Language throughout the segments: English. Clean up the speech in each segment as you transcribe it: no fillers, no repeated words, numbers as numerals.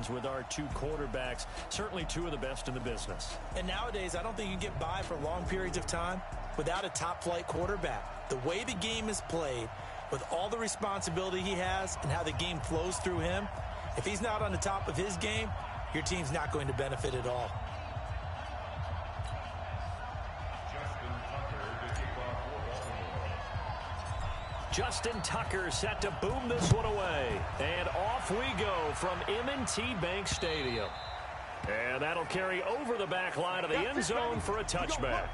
happens with our two quarterbacks, certainly two of the best in the business. And nowadays, I don't think you can get by for long periods of time without a top-flight quarterback. The way the game is played, with all the responsibility he has and how the game flows through him, if he's not on the top of his game, your team's not going to benefit at all. Justin Tucker set to boom this one away. And off we go from M&T Bank Stadium. And that'll carry over the back line of the end zone for a touchback.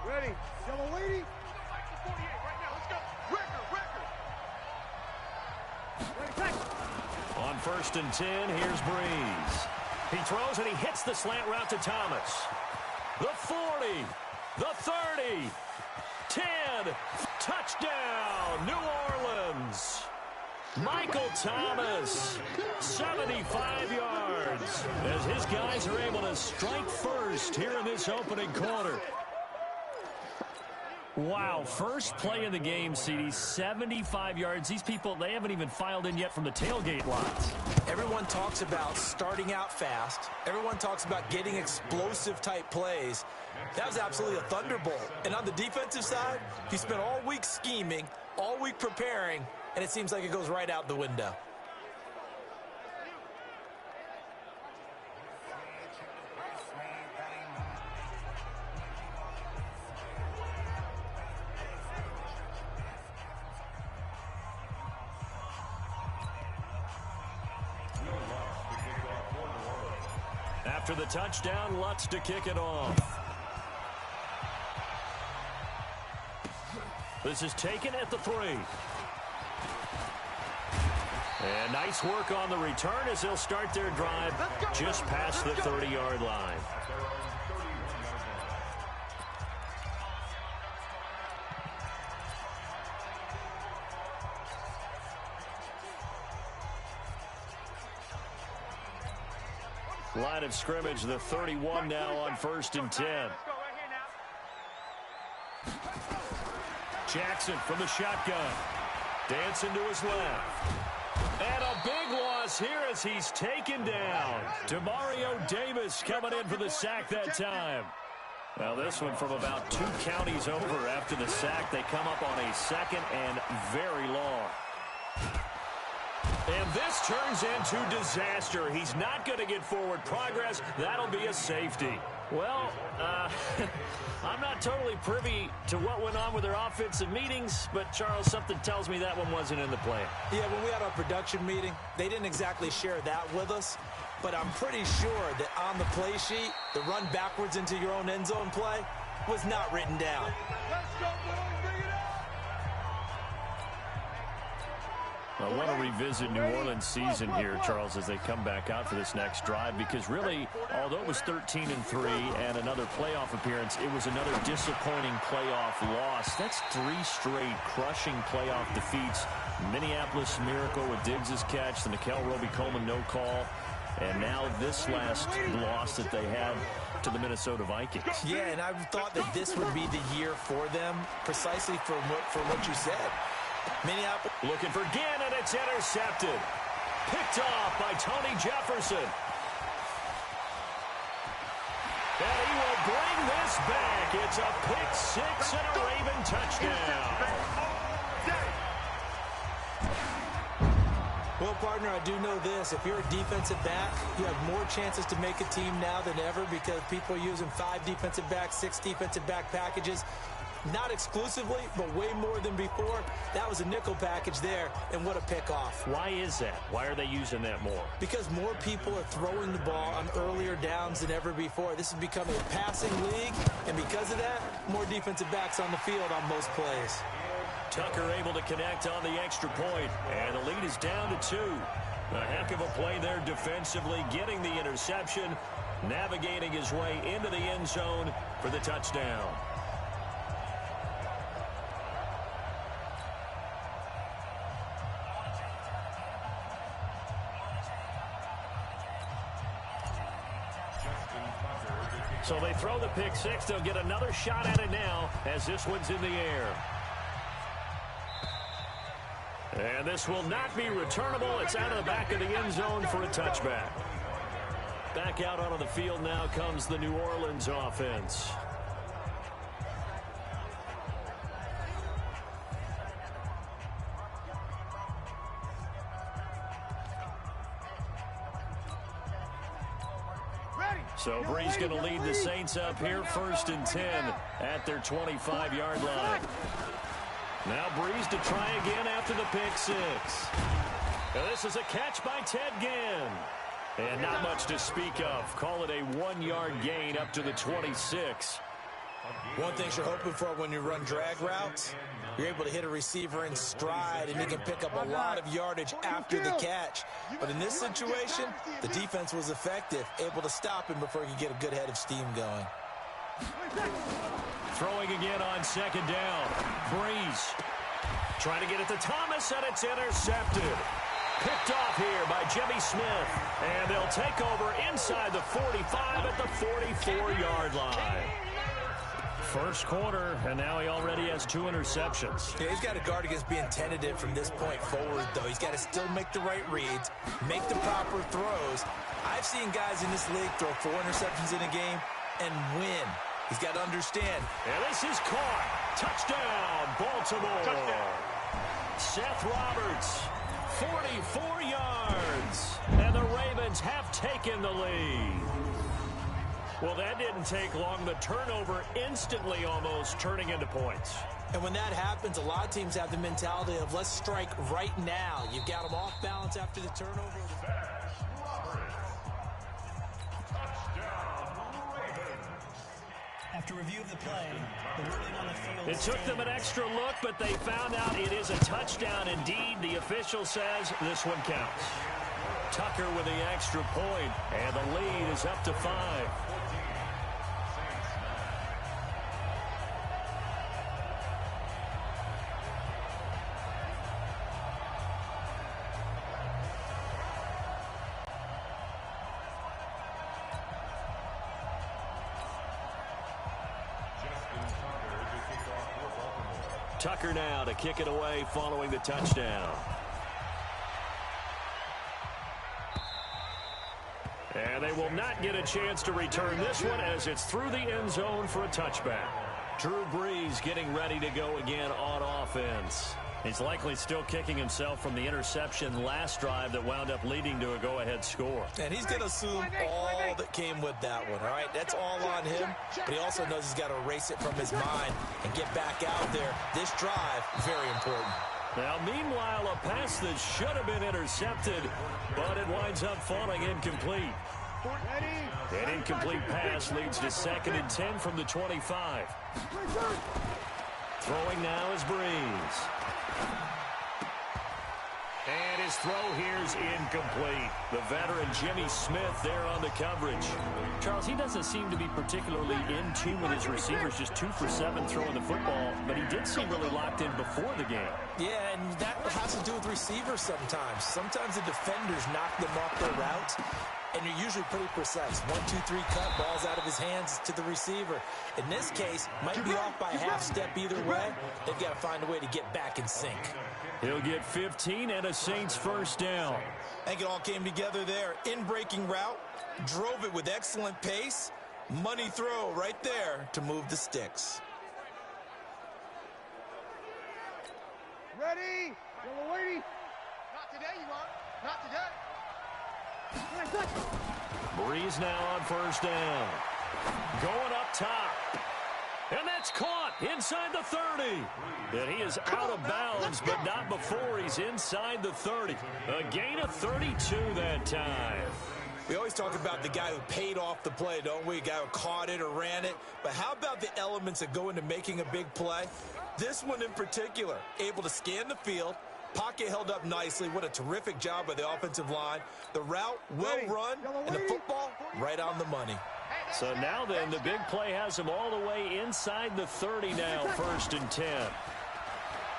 Ready. Yellow lady. On 1st and 10, here's Breeze. He throws and he hits the slant route to Thomas. The 40, the 30, 10, touchdown, New Orleans. Michael Thomas, 75 yards, as his guys are able to strike first here in this opening quarter. Wow, first play in the game, CD, 75 yards. These people, they haven't even filed in yet from the tailgate lots. Everyone talks about starting out fast. Everyone talks about getting explosive-type plays. That was absolutely a thunderbolt. And on the defensive side, you spent all week scheming, all week preparing, and it seems like it goes right out the window. After the touchdown, Lutz to kick it off. This is taken at the 3. And nice work on the return as they'll start their drive just past the 30-yard line. Line of scrimmage, the 31 now on 1st and 10. Jackson from the shotgun. Dancing to his left. And a big loss here as he's taken down. Demario Davis coming in for the sack that time. Well, this one from about 2 counties over after the sack. They come up on a 2nd and very long. And this turns into disaster. He's not going to get forward progress. That'll be a safety. Well, I'm not totally privy to what went on with their offensive meetings, but, Charles, something tells me that one wasn't in the plan. Yeah, when we had our production meeting, they didn't exactly share that with us, but I'm pretty sure that on the play sheet, the run backwards into your own end zone play was not written down. Let's go, boys. Bring it up. I want to revisit New Orleans' season here, Charles, as they come back out for this next drive, because really, although it was 13-3 and another playoff appearance, it was another disappointing playoff loss. That's 3 straight crushing playoff defeats. Minneapolis Miracle with Diggs' catch, the Nickel Roby-Coleman no call, and now this last loss that they had to the Minnesota Vikings. Yeah, and I thought that this would be the year for them, precisely for what you said. Minneapolis looking for Ginn, and it's intercepted. Picked off by Tony Jefferson. And he will bring this back. It's a pick-6 and a Raven touchdown. Well, partner, I do know this. If you're a defensive back, you have more chances to make a team now than ever because people are using 5 defensive backs, 6 defensive back packages. Not exclusively, but way more than before. That was a nickel package there, and what a pick-off. Why is that? Why are they using that more? Because more people are throwing the ball on earlier downs than ever before. This has become a passing league, and because of that, more defensive backs on the field on most plays. Tucker able to connect on the extra point, and the lead is down to 2. A heck of a play there defensively, getting the interception, navigating his way into the end zone for the touchdown. So they throw the pick-6. They'll get another shot at it now as this one's in the air. And this will not be returnable. It's out of the back of the end zone for a touchback. Back out onto the field now comes the New Orleans offense. So Brees going to lead the Saints up here, 1st and 10 at their 25-yard line. Now Brees to try again after the pick six. Now this is a catch by Ted Ginn. And not much to speak of. Call it a 1-yard gain up to the 26. One thing you're hoping for when you run drag routes, you're able to hit a receiver in stride, and he can pick up a lot of yardage after the catch. But in this situation, the defense was effective, able to stop him before he could get a good head of steam going. Throwing again on 2nd down. Brees trying to get it to Thomas, and it's intercepted. Picked off here by Jimmy Smith. And they'll take over inside the 45 at the 44-yard line. First quarter, and now he already has 2 interceptions. Yeah, he's got to guard against being tentative from this point forward, though. He's got to still make the right reads, make the proper throws. I've seen guys in this league throw 4 interceptions in a game and win. He's got to understand. And this is caught. Touchdown, Baltimore. Touchdown. Seth Roberts, 44 yards. And the Ravens have taken the lead. Well, that didn't take long. The turnover instantly almost turning into points. And when that happens, a lot of teams have the mentality of let's strike right now. You've got them off balance after the turnover. After review of the play, the ruling on the field. It took them an extra look, but they found out it is a touchdown indeed. The official says this one counts. Tucker with the extra point, and the lead is up to 5. Tucker now to kick it away following the touchdown. And they will not get a chance to return this one as it's through the end zone for a touchback. Drew Brees getting ready to go again on offense. He's likely still kicking himself from the interception last drive that wound up leading to a go-ahead score. And he's going to assume all that came with that one, all right? That's all on him, but he also knows he's got to erase it from his mind and get back out there. This drive, very important. Now, meanwhile, a pass that should have been intercepted, but it winds up falling incomplete. An incomplete pass leads to 2nd and 10 from the 25. Throwing now is Brees. And his throw here is incomplete. The veteran Jimmy Smith there on the coverage. Charles, he doesn't seem to be particularly in tune with his receivers, just 2 for 7 throwing the football, but he did seem really locked in before the game. Yeah, and that has to do with receivers sometimes. Sometimes the defenders knock them off their route, and you're usually pretty precise. 1, 2, 3 cut, balls out of his hands to the receiver. In this case, might be off by a half step either way. They've got to find a way to get back in sync. He'll get 15 and a Saints first down. I think it all came together there. In-breaking route, drove it with excellent pace. Money throw right there to move the sticks. Ready? Yellow lady. Not today, you are. Not today. Brees now on first down. Going up top. And that's caught inside the 30. And he is out of bounds, but not before he's inside the 30. A gain of 32 that time. We always talk about the guy who paid off the play, don't we? A guy who caught it or ran it. But how about the elements that go into making a big play? This one in particular, able to scan the field. Pocket held up nicely. What a terrific job by the offensive line. The route well run, and the football right on the money. So now then, the big play has him all the way inside the 30 now, 1st and 10.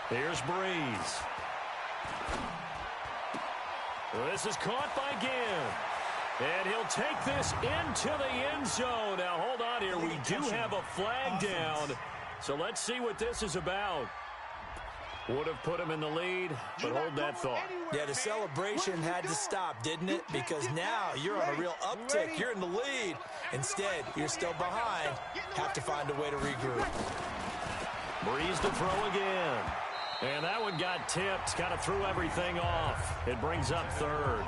Here's Brees. This is caught by Ginn. And he'll take this into the end zone. Now, hold on here. We do have a flag down. So let's see what this is about. Would have put him in the lead, but hold that thought. Yeah, the celebration had to stop, didn't it? Because now you're on a real uptick. You're in the lead. Instead, you're still behind. Have to find a way to regroup. Breeze to throw again. And that one got tipped. Kind of threw everything off. It brings up third.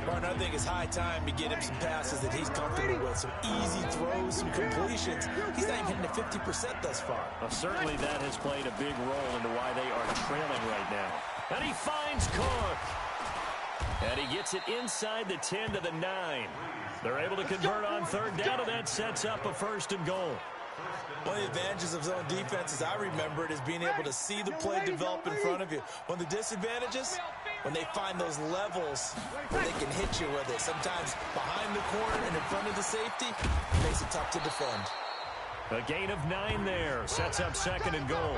Martin, I think it's high time to get him some passes that he's comfortable with. Some easy throws, some completions. He's not even hitting the 50% thus far. Well, certainly that has played a big role into why they are trailing right now. And he finds Cook. And he gets it inside the 10 to the 9. They're able to convert on third down, and that sets up a 1st and goal. One of the advantages of zone defense, as I remember it, is being able to see the play develop in front of you. One of the disadvantages, when they find those levels where they can hit you with it. Sometimes behind the corner and in front of the safety, makes it tough to defend. A gain of 9 there. Sets up 2nd and goal.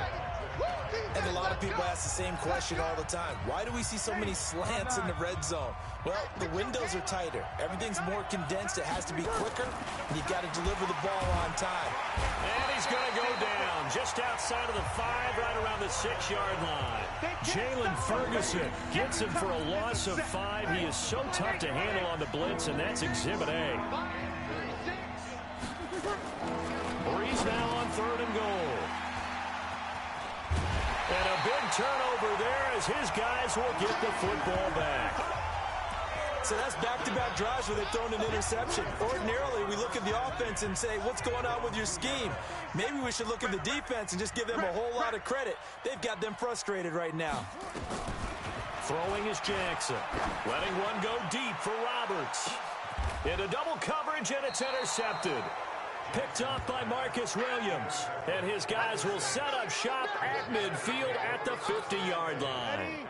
And a lot of people ask the same question all the time. Why do we see so many slants in the red zone? Well, the windows are tighter. Everything's more condensed. It has to be quicker, and you've got to deliver the ball on time. And he's going to go down just outside of the 5, right around the 6-yard line. Jalen Ferguson gets him for a loss of 5. He is so tough to handle on the blitz, and that's Exhibit A. Breeze now on 3rd and goal. And a big turnover there as his guys will get the football back. So that's back-to-back drives where they've thrown an interception. Ordinarily, we look at the offense and say, what's going on with your scheme? Maybe we should look at the defense and just give them a whole lot of credit. They've got them frustrated right now. Throwing is Jackson. Letting one go deep for Roberts. Into double coverage, and it's intercepted. Picked off by Marcus Williams. And his guys will set up shop at midfield at the 50-yard line.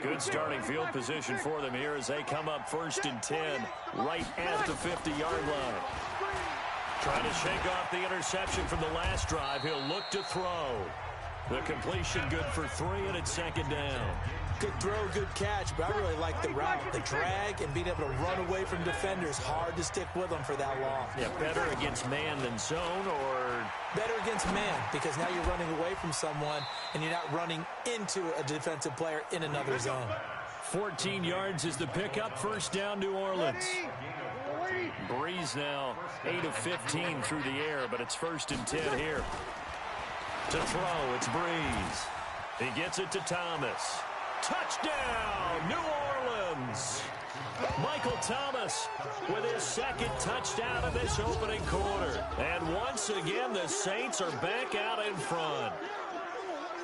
Good starting field position for them here as they come up 1st and 10 right at the 50-yard line. Trying to shake off the interception from the last drive. He'll look to throw. The completion good for 3, and it's 2nd down. Good throw, good catch, but I really like the route, the drag, and being able to run away from defenders. Hard to stick with them for that long. Yeah, better against man than zone, or? Better against man, because now you're running away from someone, and you're not running into a defensive player in another zone. 14 yards is the pickup. 1st down, New Orleans. Breeze now 8 of 15 through the air, but it's 1st and 10 here. To throw, it's Breeze. He gets it to Thomas. Touchdown, New Orleans. Michael Thomas with his 2nd touchdown of this opening quarter. And once again, the Saints are back out in front.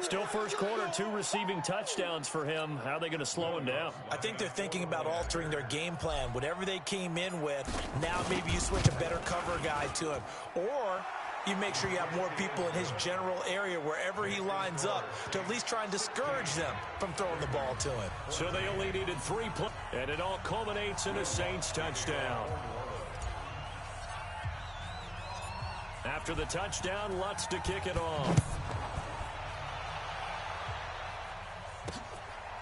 Still first quarter, 2 receiving touchdowns for him. How are they going to slow him down? I think they're thinking about altering their game plan. Whatever they came in with, now maybe you switch a better cover guy to him. Or you make sure you have more people in his general area wherever he lines up to at least try and discourage them from throwing the ball to him. So they only needed 3 plays, and it all culminates in a Saints touchdown. After the touchdown, Lutz to kick it off.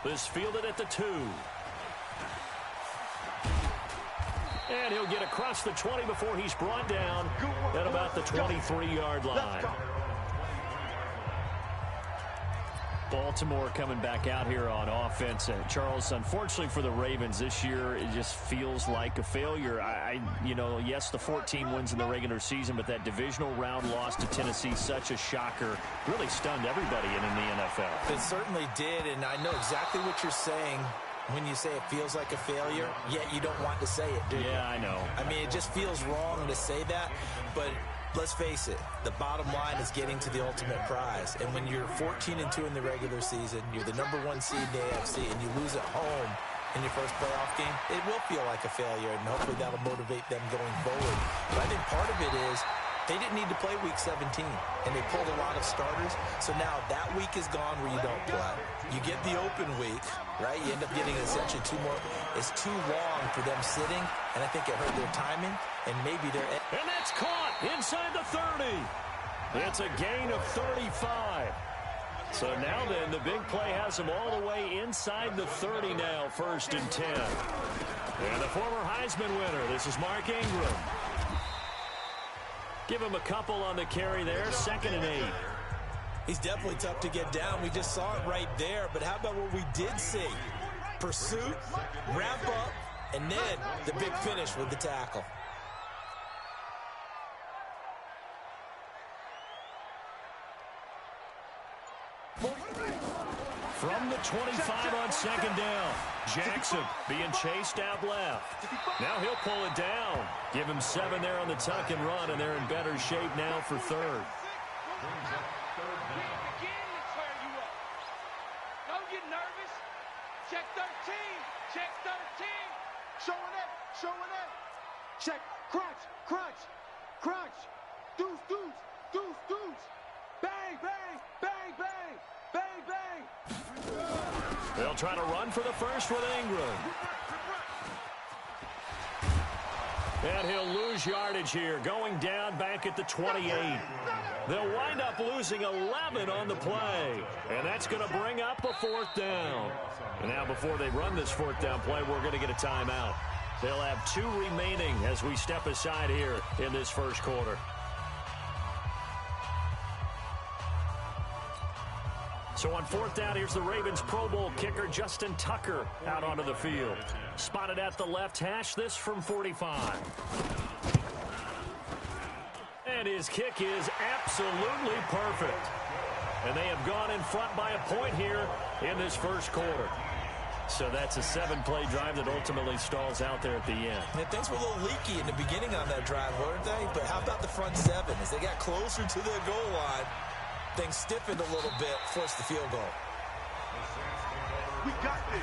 This fielded at the 2. And he'll get across the 20 before he's brought down at about the 23-yard line. Baltimore coming back out here on offense. Charles, unfortunately for the Ravens this year, it just feels like a failure. Yes, the 14 wins in the regular season, but that divisional round loss to Tennessee, such a shocker, really stunned everybody in the NFL. It certainly did, and I know exactly what you're saying when you say it feels like a failure, yet you don't want to say it, do you? Yeah, I know. I mean, it just feels wrong to say that, but let's face it, the bottom line is getting to the ultimate prize. And when you're 14-2 in the regular season, you're the #1 seed in the AFC, and you lose at home in your first playoff game, it will feel like a failure, and hopefully that'll motivate them going forward. But I think part of it is they didn't need to play Week 17, and they pulled a lot of starters. So now that week is gone where you don't play. You get the open week, right? You end up getting essentially 2 more. It's too long for them sitting, and I think it hurt their timing, and maybe their... And that's caught inside the 30. It's a gain of 35. So now then, the big play has them all the way inside the 30 now, 1st and 10. And the former Heisman winner, this is Mark Ingram. Give him a couple on the carry there, 2nd and 8. He's definitely tough to get down. We just saw it right there. But how about what we did see? Pursuit, wrap up, and then the big finish with the tackle. From the 25 on second down, Jackson being chased out left. Now he'll pull it down. Give him 7 there on the tuck and run, and they're in better shape now for third. Don't get nervous. Check 13. Check 13. Showing it. Showing it. Check. Crunch. Crunch. Crunch. Deuce. Deuce. Deuce. Deuce. Bang. Bang. Bang. Bang. Bang. Bang. They'll try to run for the first with Ingram. And he'll lose yardage here, going down back at the 28. They'll wind up losing 11 on the play. And that's going to bring up a 4th down. And now before they run this 4th down play, we're going to get a timeout. They'll have 2 remaining as we step aside here in this first quarter. So on 4th down, here's the Ravens Pro Bowl kicker Justin Tucker out onto the field. Spotted at the left hash, this from 45. And his kick is absolutely perfect. And they have gone in front by a point here in this first quarter. So that's a 7-play drive that ultimately stalls out there at the end. And things were a little leaky in the beginning on that drive, weren't they? But how about the front 7? As they got closer to the goal line, things stiffened a little bit, forced the field goal. We got this.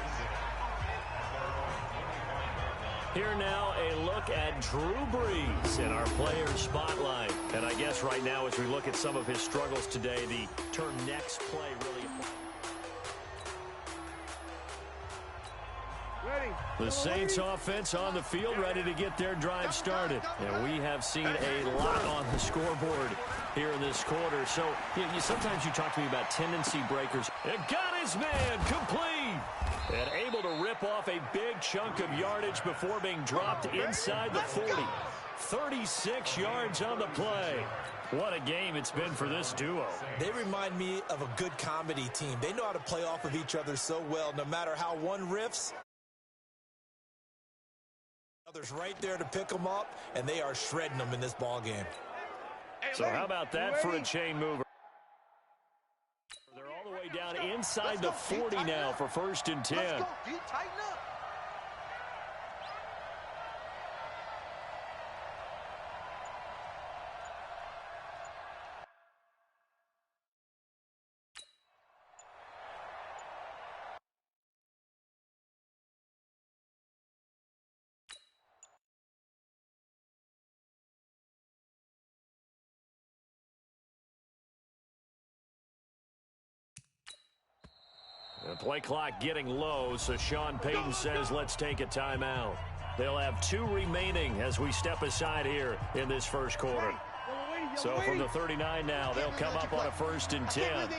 Here now, a look at Drew Brees in our player spotlight. And I guess right now, as we look at some of his struggles today, the term next play really applies. The Saints offense on the field, ready to get their drive started. And we have seen a lot on the scoreboard here in this quarter. So sometimes you talk to me about tendency breakers. It got his man complete. And able to rip off a big chunk of yardage before being dropped inside the 40. 36 yards on the play. What a game it's been for this duo. They remind me of a good comedy team. They know how to play off of each other so well. No matter how one riffs, others right there to pick them up, and they are shredding them in this ball game. So how about that for a chain mover? They're all the way down inside the 40 now for 1st and 10. Let's go, D. Tighten up. The play clock getting low, so Sean Payton says let's take a timeout. They'll have 2 remaining as we step aside here in this first quarter. So from the 39 now, they'll come up on a 1st and 10.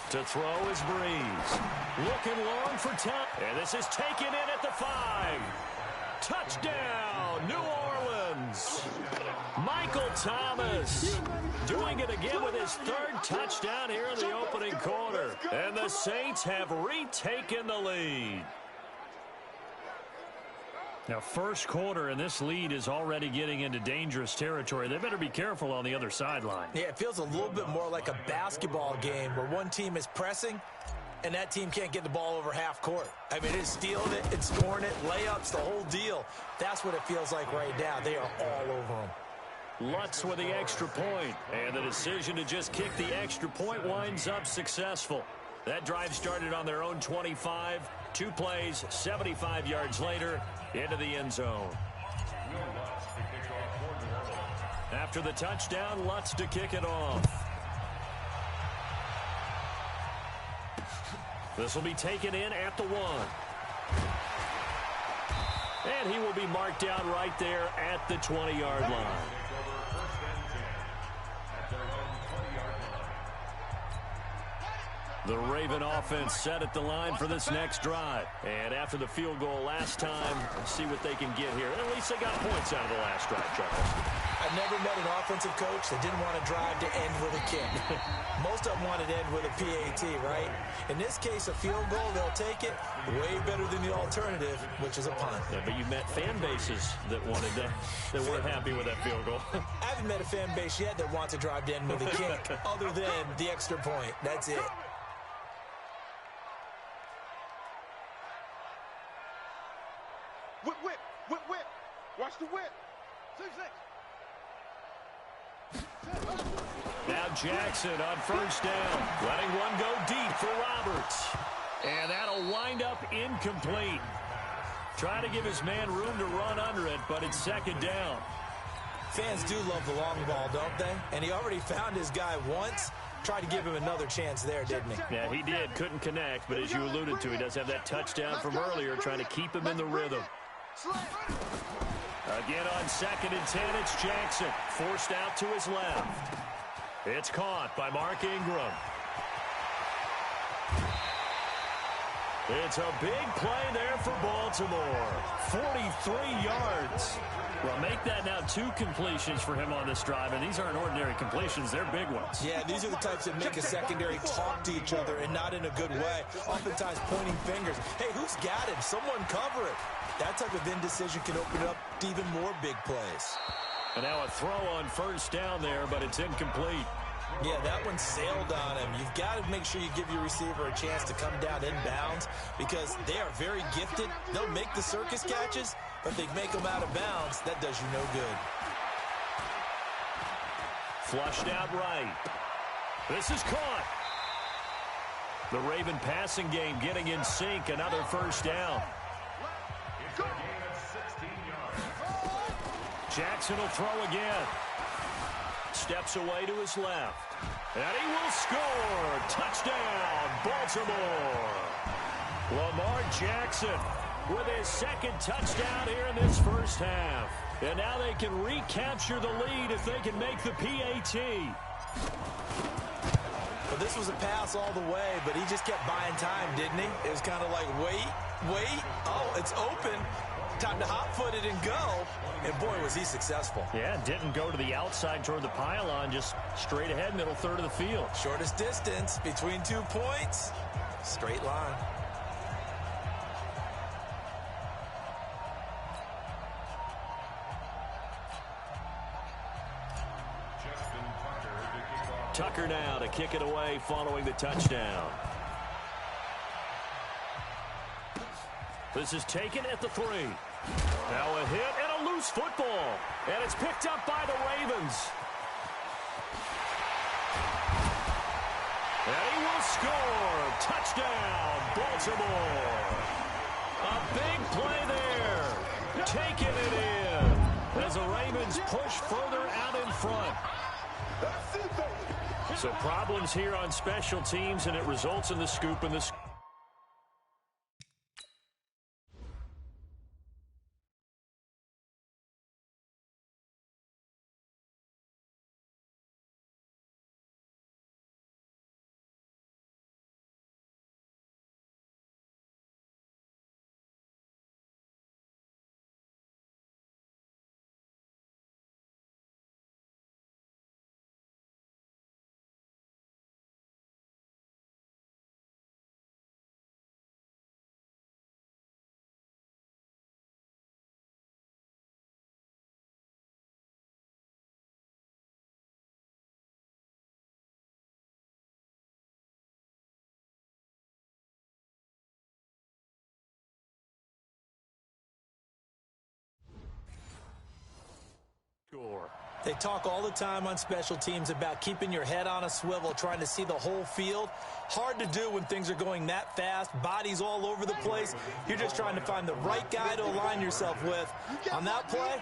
To throw is Brees. Looking long for time. And this is taken in at the 5. Touchdown, New Orleans. Michael Thomas doing it again with his 3rd touchdown here in the opening quarter. And the Saints have retaken the lead. Now, first quarter, and this lead is already getting into dangerous territory. They better be careful on the other sideline. Yeah, it feels a little bit more like a basketball game where one team is pressing and that team can't get the ball over half court. I mean, it's stealing it, it's scoring it, layups, the whole deal. That's what it feels like right now. They are all over them. Lutz with the extra point, and the decision to just kick the extra point winds up successful. That drive started on their own 25. 2 plays, 75 yards later, into the end zone. After the touchdown, Lutz to kick it off. This will be taken in at the 1. And he will be marked down right there at the 20-yard line. The Raven offense set at the line for this next drive. And after the field goal last time, let's see what they can get here. At least they got points out of the last drive, Charles. I've never met an offensive coach that didn't want to drive to end with a kick. Most of them wanted to end with a PAT, right? In this case, a field goal, they'll take it. Way better than the alternative, which is a punt. Yeah, but you met fan bases that wanted that weren't happy with that field goal. I haven't met a fan base yet that wants to drive to end with a kick, other than the extra point. That's it. Whip, whip, whip, whip. Watch the whip. 2-6. Now Jackson on first down, letting one go deep for Roberts. And that'll wind up incomplete. Trying to give his man room to run under it, but it's second down. Fans do love the long ball, don't they? And he already found his guy once. Tried to give him another chance there, didn't he? Yeah, he did. Couldn't connect, but as you alluded to, he does have that touchdown from earlier, trying to keep him in the rhythm. Again on 2nd and 10, it's Jackson. Forced out to his left. It's caught by Mark Ingram. It's a big play there for Baltimore. 43 yards. Well, make that now 2 completions for him on this drive, and these aren't ordinary completions. They're big ones. Yeah, these are the types that make a secondary talk to each other and not in a good way. Oftentimes pointing fingers. Hey, who's got him? Someone cover it. That type of indecision can open up to even more big plays. And now a throw on first down there, but it's incomplete. Yeah, that one sailed on him. You've got to make sure you give your receiver a chance to come down inbounds because they are very gifted. They'll make the circus catches, but if they make them out of bounds, that does you no good. Flushed out right. This is caught. The Raven passing game getting in sync. Another first down. Jackson will throw again. Steps away to his left. And he will score. Touchdown, Baltimore. Lamar Jackson with his 2nd touchdown here in this first half. And now they can recapture the lead if they can make the PAT. Well, this was a pass all the way, but he just kept buying time, didn't he? It was kind of like, wait. Oh, it's open. Time to hot-foot it and go. And, boy, was he successful. Yeah, didn't go to the outside toward the pylon, just straight ahead, middle third of the field. Shortest distance between 2 points. Straight line. Tucker now to kick it away following the touchdown. This is taken at the 3. Now a hit and a loose football. And it's picked up by the Ravens. And he will score. Touchdown, Baltimore. A big play there. Taking it in. As the Ravens push further out in front. So problems here on special teams, and it results in the scoop in the score. They talk all the time on special teams about keeping your head on a swivel, trying to see the whole field. Hard to do when things are going that fast, bodies all over the place. You're just trying to find the right guy to align yourself with. On that play,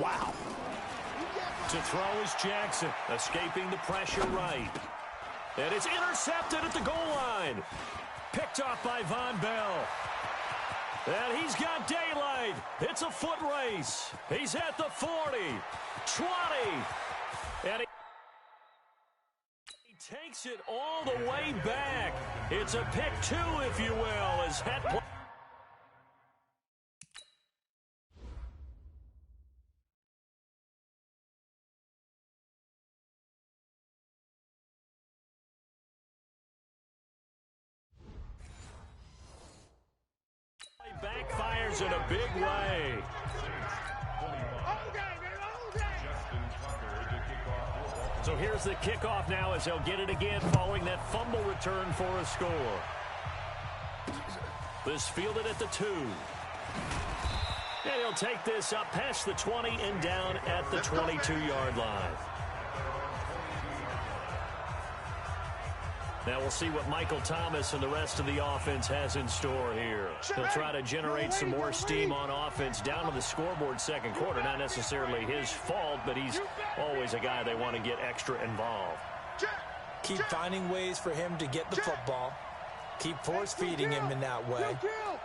wow. To throw is Jackson, escaping the pressure right. And it's intercepted at the goal line. Picked off by Von Bell. And he's got daylight. It's a foot race. He's at the 40, 20. And he takes it all the way back. It's a pick 2, if you will, as that scores in a big way. So here's the kickoff now as they'll get it again following that fumble return for a score. This fielded at the 2. And he'll take this up past the 20 and down at the 22-yard line. Now we'll see what Michael Thomas and the rest of the offense has in store here. He'll try to generate some more steam on offense down to the scoreboard second quarter. Not necessarily his fault, but he's always a guy they want to get extra involved. Keep finding ways for him to get the football. Keep force-feeding him in that way.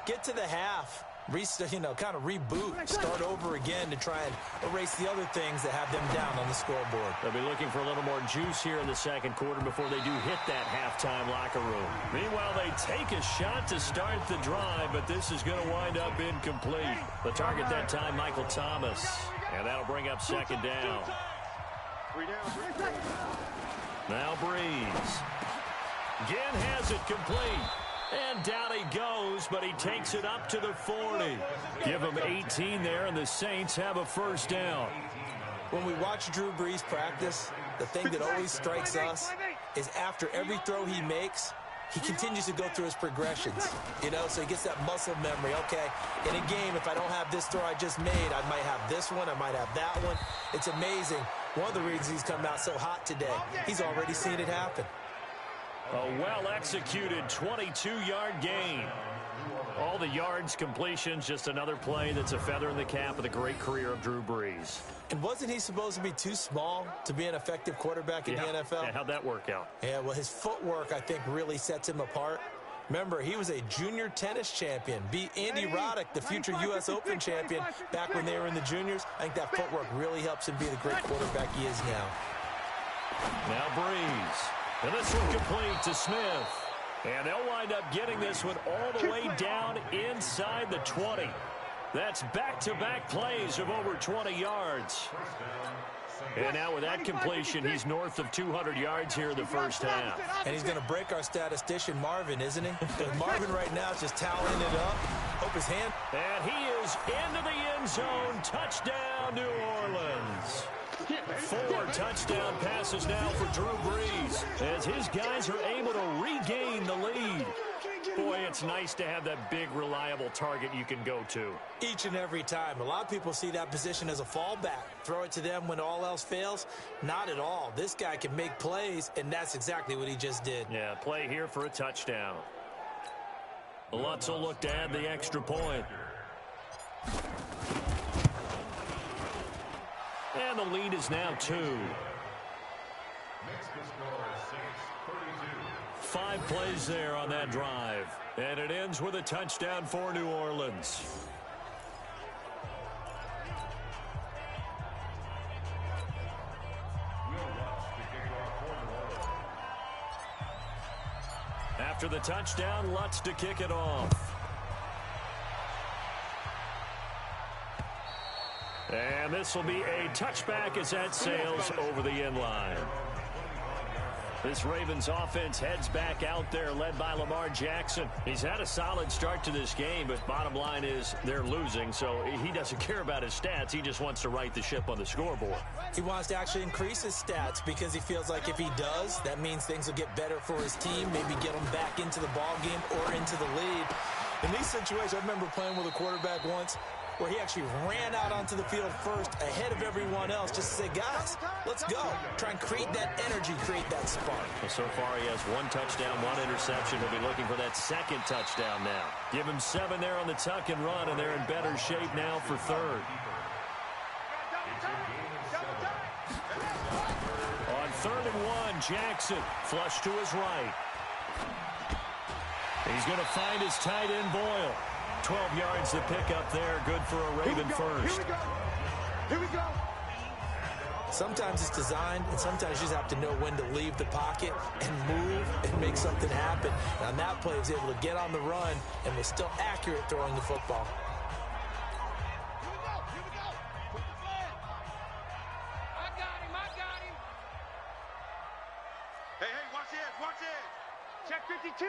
Get to the half. Kind of reboot, start over again to try and erase the other things that have them down on the scoreboard. They'll be looking for a little more juice here in the second quarter before they do hit that halftime locker room. Meanwhile, they take a shot to start the drive, but this is going to wind up incomplete. The target that time, Michael Thomas, and that'll bring up second down. Now Breeze. Again has it complete. And down he goes, but he takes it up to the 40. Give him 18 there, and the Saints have a first down. When we watch Drew Brees practice, the thing that always strikes us is after every throw he makes, he continues to go through his progressions. So he gets that muscle memory. Okay, in a game, if I don't have this throw I just made, I might have this one, I might have that one. It's amazing. One of the reasons he's come out so hot today, he's already seen it happen. A well-executed 22-yard gain. All the yards, completions, just another play that's a feather in the cap of the great career of Drew Brees. And wasn't he supposed to be too small to be an effective quarterback in the NFL? Yeah, how'd that work out? Yeah, well, his footwork, I think, really sets him apart. Remember, he was a junior tennis champion, beat Andy Roddick, the future U.S. Open champion, back when they were in the juniors. I think that footwork really helps him be the great quarterback he is now. Now Brees. And this one complete to Smith. And they'll wind up getting this one all the way down inside the 20. That's back-to-back plays of over 20 yards. And now with that completion, he's north of 200 yards here in the first half. And he's going to break our statistician, Marvin, isn't he? Because Marvin right now is just toweling it up. Hope his hand. And he is into the end zone. Touchdown, New Orleans. 4 touchdown passes now for Drew Brees as his guys are able to regain the lead. Boy, it's nice to have that big, reliable target you can go to. Each and every time. A lot of people see that position as a fallback. Throw it to them when all else fails. Not at all. This guy can make plays, and that's exactly what he just did. Yeah, play here for a touchdown. Lutz will look to add the extra point. And the lead is now 2. 5 plays there on that drive. And it ends with a touchdown for New Orleans. After the touchdown, Lutz to kick it off. And this will be a touchback as that sails over the end line. This Ravens offense heads back out there, led by Lamar Jackson. He's had a solid start to this game, but bottom line is they're losing, so he doesn't care about his stats. He just wants to right the ship on the scoreboard. He wants to actually increase his stats because he feels like if he does, that means things will get better for his team, maybe get them back into the ball game or into the lead. In these situations, I remember playing with a quarterback once where he actually ran out onto the field first ahead of everyone else just to say, guys, let's go. Try and create that energy, create that spark. Well, so far he has 1 touchdown, 1 interception. He'll be looking for that second touchdown now. Give him 7 there on the tuck and run, and they're in better shape now for third. On 3rd and 1, Jackson flush to his right. He's going to find his tight end, Boyle. 12 yards to pick up there. Good for a Raven first. Here we go. Sometimes it's designed, and sometimes you just have to know when to leave the pocket and move and make something happen. And on that play, he was able to get on the run and was still accurate throwing the football. I got him. Hey, watch it. Check 52.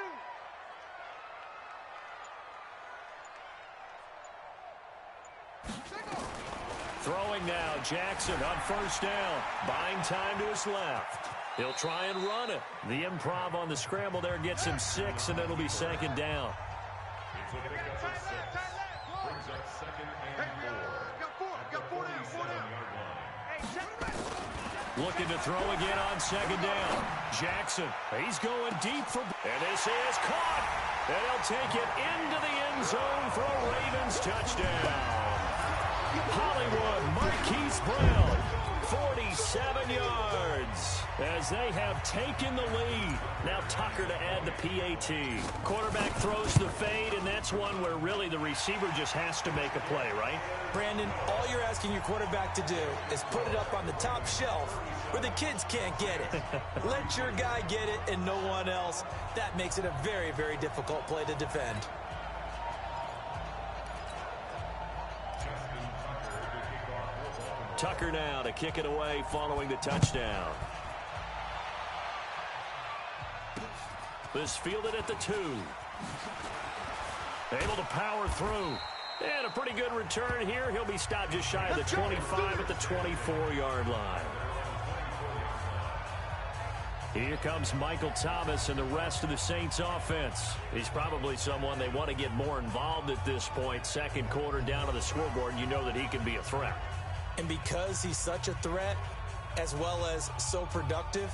throwing now. Jackson on first down. Buying time to his left. He'll try and run it. The improv on the scramble there gets him 6, and it'll be second down. Looking to throw again on second down. Jackson, he's going deep for... And this is caught. And he'll take it into the end zone for a Ravens touchdown. Hollywood, Marquise Brown, 47 yards as they have taken the lead. Now Tucker to add the PAT. Quarterback throws the fade, and that's one where really the receiver just has to make a play, right? Brandon, all you're asking your quarterback to do is put it up on the top shelf where the kids can't get it. Let your guy get it and no one else. That makes it a very, very difficult play to defend. Tucker now to kick it away following the touchdown. This fielded at the 2. Able to power through. And a pretty good return here. He'll be stopped just shy of the 25 at the 24-yard line. Here comes Michael Thomas and the rest of the Saints offense. He's probably someone they want to get more involved at this point. Second quarter down on the scoreboard, you know that he can be a threat. And because he's such a threat, as well as so productive,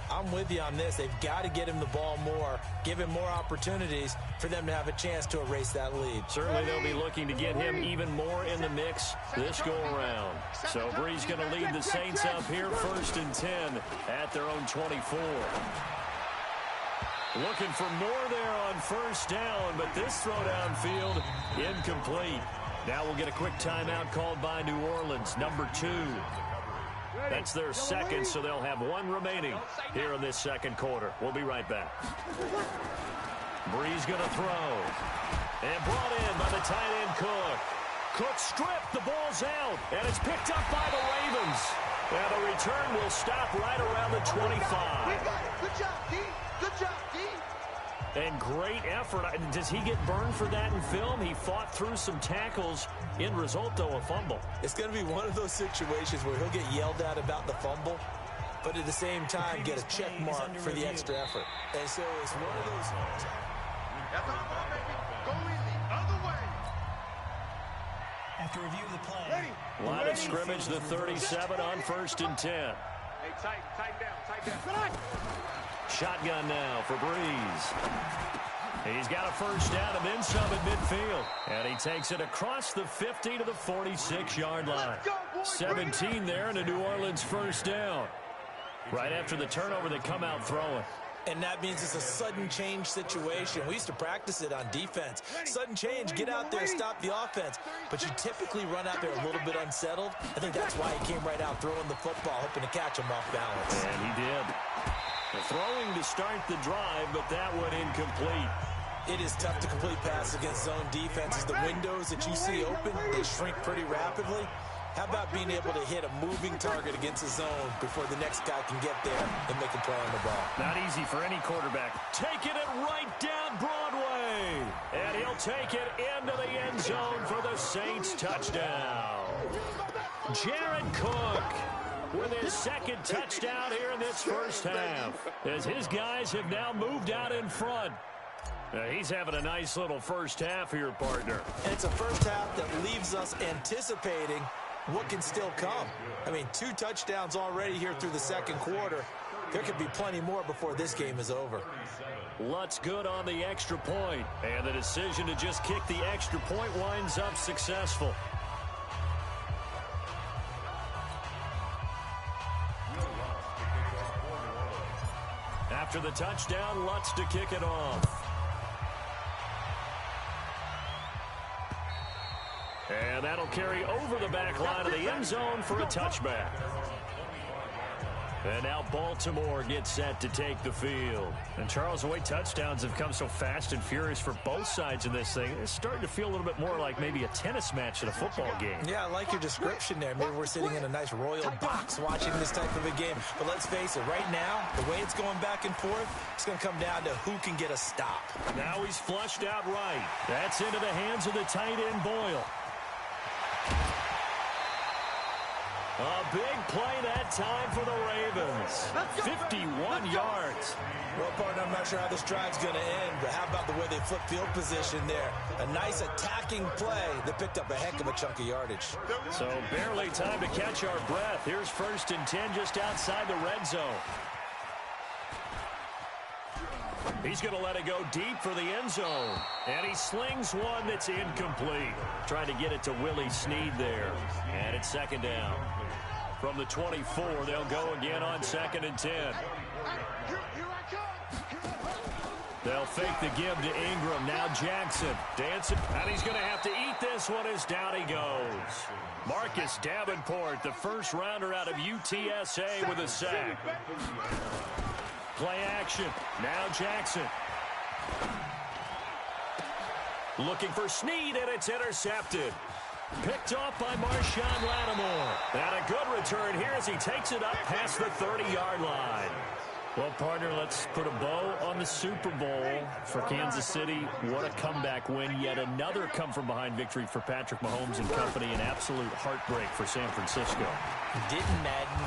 I'm with you on this. They've got to get him the ball more, give him more opportunities for them to have a chance to erase that lead. Certainly they'll be looking to get him even more in the mix this go-around. So Bree's going to lead the Saints up here 1st and 10 at their own 24. Looking for more there on first down, but this throw downfield incomplete. Now we'll get a quick timeout called by New Orleans, number 2. That's their second, so they'll have one remaining here in this second quarter. We'll be right back. Bree's going to throw. And brought in by the tight end Cook. Cook stripped. The ball's out. And it's picked up by the Ravens. And the return will stop right around the 25. Good job, D. Good job, D. And great effort. Does he get burned for that in film? He fought through some tackles. End result, though, a fumble. It's going to be one of those situations where he'll get yelled at about the fumble, but at the same time get a check mark for the extra effort. And so it's one of those... That's our ball, baby. Go easy. Other way. After review of the play. Line of scrimmage, the 37 on 1st and 10. Hey, tight down. Shotgun now for Breeze. He's got a first down and then some at midfield. And he takes it across the 50 to the 46-yard line. 17 there and a New Orleans first down. Right after the turnover, they come out throwing. And that means it's a sudden change situation. We used to practice it on defense. Sudden change, get out there, stop the offense. But you typically run out there a little bit unsettled. I think that's why he came right out throwing the football, hoping to catch him off balance. And he did. Throwing to start the drive, but that one incomplete. It is tough to complete passes against zone defenses. The windows that you see open, they shrink pretty rapidly. How about being able to hit a moving target against a zone before the next guy can get there and make a play on the ball? Not easy for any quarterback. Taking it right down Broadway. And he'll take it into the end zone for the Saints touchdown. Jared Cook with his second touchdown here in this first half, as his guys have now moved out in front. He's having a nice little first half here, partner. And it's a first half that leaves us anticipating what can still come. I mean, 2 touchdowns already here through the second quarter. There could be plenty more before this game is over. Lutz good on the extra point, and the decision to just kick the extra point winds up successful. After the touchdown, Lutz to kick it off. And that'll carry over the back line of the end zone for a touchback. And now Baltimore gets set to take the field. And Charles, the way touchdowns have come so fast and furious for both sides of this thing, it's starting to feel a little bit more like maybe a tennis match at a football game. Yeah, I like your description there. Maybe we're sitting in a nice royal box watching this type of a game. But let's face it, right now, the way it's going back and forth, it's going to come down to who can get a stop. Now he's flushed out right. That's into the hands of the tight end Boyle. A big play that time for the Ravens. 51 yards. Well, partner, I'm not sure how this drive's going to end, but how about the way they flip field position there? A nice attacking play that picked up a heck of a chunk of yardage. So barely time to catch our breath. Here's 1st and 10 just outside the red zone. He's going to let it go deep for the end zone. And he slings one that's incomplete. Trying to get it to Willie Snead there. And it's 2nd down. From the 24, they'll go again on 2nd and 10. They'll fake the give to Ingram. Now Jackson dancing. And he's going to have to eat this one as down he goes. Marcus Davenport, the first rounder out of UTSA with a sack. Play action. Now Jackson. Looking for Snead, and it's intercepted. Picked off by Marshawn Lattimore. And a good return here as he takes it up past the 30-yard line. Well, partner, let's put a bow on the Super Bowl for Kansas City. What a comeback win. Yet another come-from-behind victory for Patrick Mahomes and company. An absolute heartbreak for San Francisco. Didn't Madden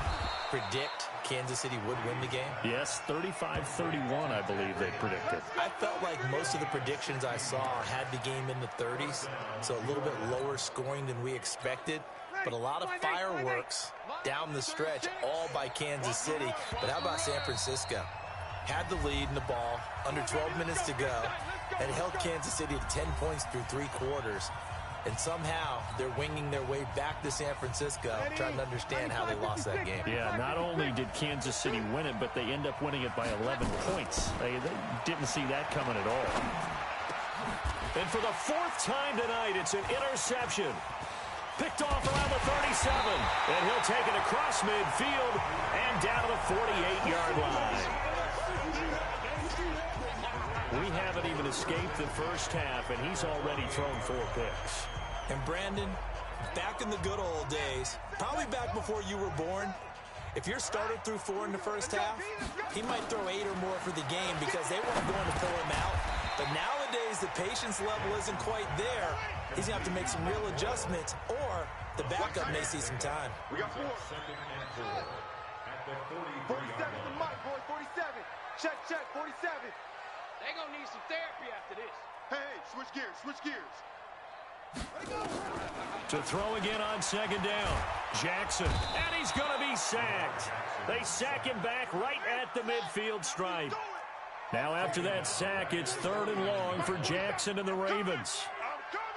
predict Kansas City would win the game? Yes, 35-31, I believe they predicted. I felt like most of the predictions I saw had the game in the 30s, so a little bit lower scoring than we expected. But a lot of fireworks down the stretch, all by Kansas City. But how about San Francisco? Had the lead in the ball, under 12 minutes to go, and held Kansas City to 10 points through 3 quarters. And somehow they're winging their way back to San Francisco, trying to understand how they lost that game. Yeah, not only did Kansas City win it, but they end up winning it by 11 points. They didn't see that coming at all. And for the 4th time tonight, it's an interception. Picked off around the 37, and he'll take it across midfield and down to the 48-yard line. We haven't even escaped the first half, and he's already thrown 4 picks. And Brandon, back in the good old days, probably back before you were born, if your starter threw 4 in the first half, he might throw 8 or more for the game because they weren't going to pull him out. But nowadays, the patience level isn't quite there. He's going to have to make some real adjustments, or the backup may see some time. We got 4. 47 the mic, boy, 47. Check, 47. They're going to need some therapy after this. Hey, switch gears. To throw again on 2nd down. Jackson, and he's going to be sacked. They sack him back right at the midfield stripe. Now after that sack, it's 3rd and long for Jackson and the Ravens. I'm coming.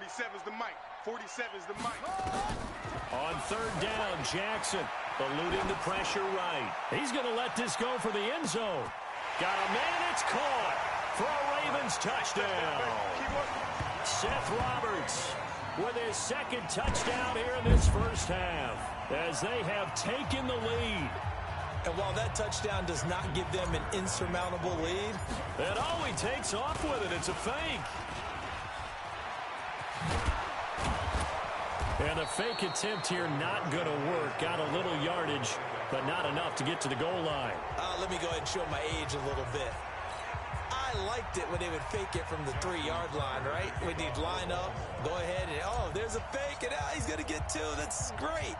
47's the mic. 47's the mic. On 3rd down, Jackson eluding the pressure right. He's going to let this go for the end zone. Got a man, it's caught for a Ravens touchdown. Seth Roberts with his 2nd touchdown here in this first half as they have taken the lead. And while that touchdown does not give them an insurmountable lead, and oh, he takes off with it. It's a fake. And a fake attempt here not going to work. Got a little yardage, but not enough to get to the goal line. let me go ahead and show my age a little bit. I liked it when they would fake it from the 3-yard line, right? When he'd line up, go ahead, and oh, there's a fake, and he's going to get 2. That's great.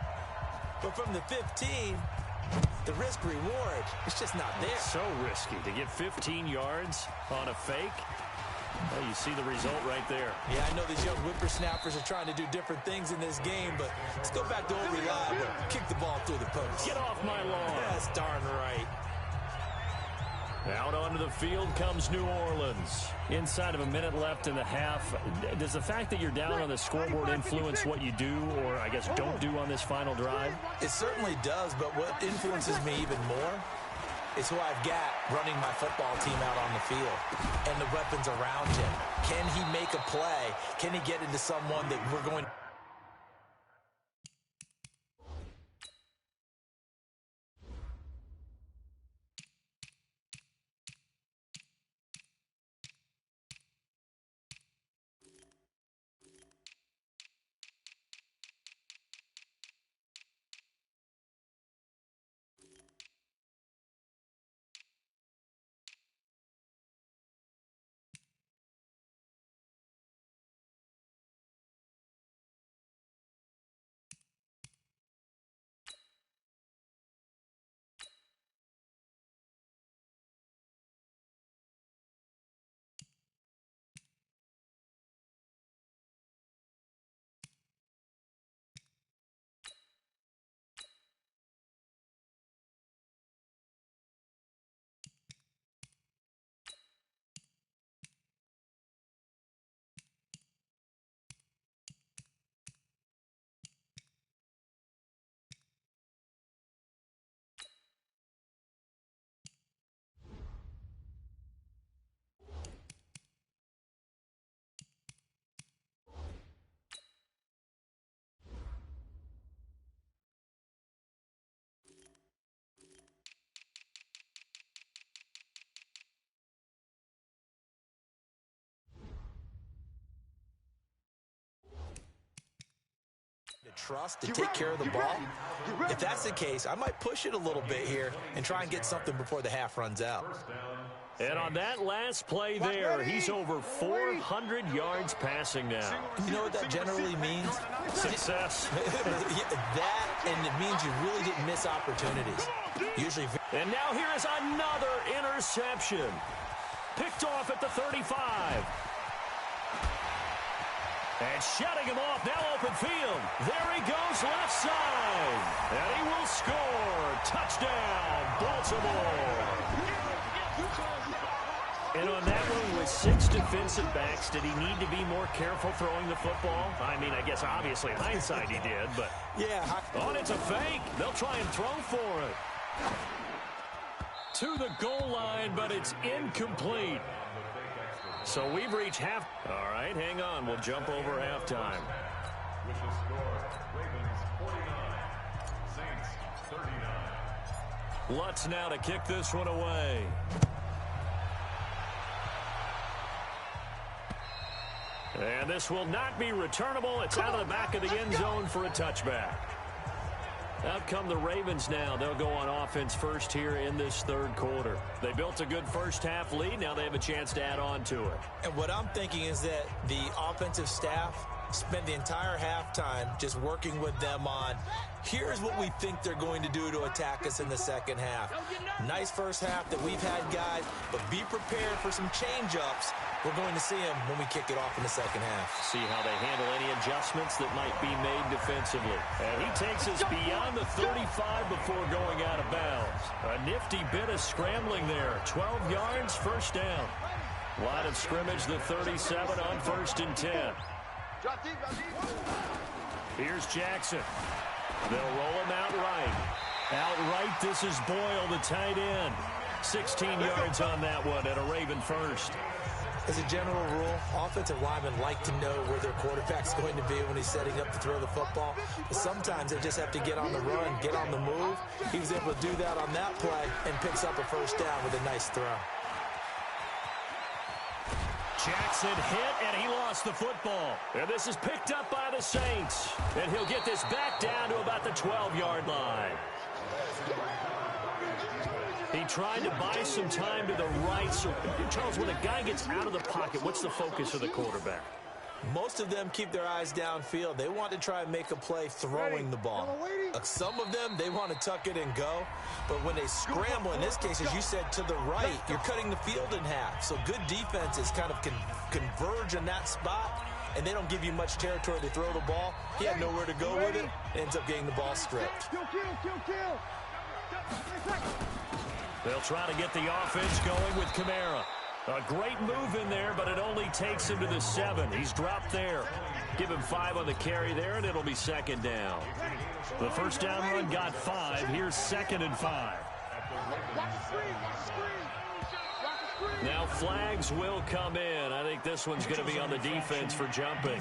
But from the 15, the risk-reward, it's just not there. It's so risky to get 15 yards on a fake. Well, you see the result right there. Yeah, I know these young whippersnappers are trying to do different things in this game, but let's go back to old reliable. Kick the ball through the post. Get off my lawn. That's darn right. Out onto the field comes New Orleans. Inside of a minute left in the half. Does the fact that you're down on the scoreboard influence what you do, or I guess don't do on this final drive? It certainly does, but what influences me even more is who I've got running my football team out on the field and the weapons around him. Can he make a play? Can he get into someone that we're going to trust to take care of the ball. If that's the case, I might push it a little bit here and try and get something before the half runs out. And on that last play there, he's over 400 yards passing now. You know what that generally means? Success. That, and it means you really didn't miss opportunities. Usually. And now here is another interception. Picked off at the 35. And shutting him off, now open field. There he goes, left side. And he will score. Touchdown, Baltimore. And on that one, with 6 defensive backs, did he need to be more careful throwing the football? I mean, I guess obviously in hindsight he did, but... Yeah. Oh, and it's a fake. They'll try and throw for it. To the goal line, but it's incomplete. So we've reached half. All right, hang on. We'll jump over halftime. With the score, Ravens 49, Saints 39. Lutz now to kick this one away. And this will not be returnable. It's out of the back of the end zone for a touchback. Out come the Ravens now. They'll go on offense first here in this third quarter. They built a good first half lead. Now they have a chance to add on to it. And what I'm thinking is that the offensive staff spent the entire halftime just working with them on, here's what we think they're going to do to attack us in the second half. Nice first half that we've had, guys, but be prepared for some change-ups. We're going to see them when we kick it off in the second half. See how they handle any adjustments that might be made defensively. And he takes us beyond the 35 before going out of bounds. A nifty bit of scrambling there. 12 yards, first down. Line of scrimmage, the 37 on 1st and 10. Here's Jackson. They'll roll him outright. Outright, this is Boyle, the tight end. 16 yards on that one at a Raven first. As a general rule, offensive linemen like to know where their quarterback's going to be when he's setting up to throw the football. But sometimes they just have to get on the run, get on the move. He was able to do that on that play and picks up a first down with a nice throw. Jackson hit, and he lost the football. And this is picked up by the Saints. And he'll get this back down to about the 12-yard line. He tried to buy some time to the right. So, Charles, when a guy gets out of the pocket, what's the focus of the quarterback? Most of them keep their eyes downfield. They want to try and make a play throwing the ball. Some of them, they want to tuck it and go. But when they scramble, in this case, as you said, to the right, you're cutting the field in half. So good defenses kind of converge in that spot, and they don't give you much territory to throw the ball. He had nowhere to go with it. Ends up getting the ball stripped. They'll try to get the offense going with Kamara. A great move in there, but it only takes him to the 7. He's dropped there. Give him 5 on the carry there, and it'll be second down. The first down run got 5. Here's 2nd and 5. Now flags will come in. I think this one's going to be on the defense for jumping.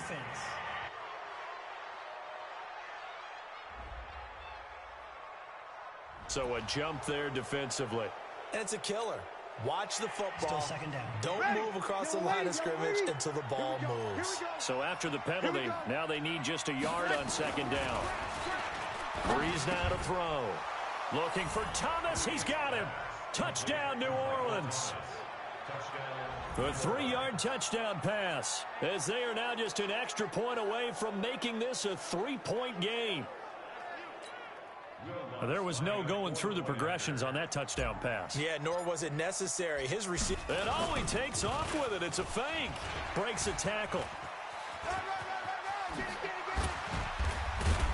So a jump there defensively. And it's a killer. Watch the football. Still second down. Don't move across the line of scrimmage until the ball moves. So after the penalty, now they need just a yard on second down. Breeze now to throw. Looking for Thomas. He's got him. Touchdown, New Orleans. A 3-yard touchdown pass, as they are now just an extra point away from making this a 3-point game. There was no going through the progressions on that touchdown pass. Yeah, nor was it necessary. His receiver. And all he takes off with it, it's a fake. Breaks a tackle.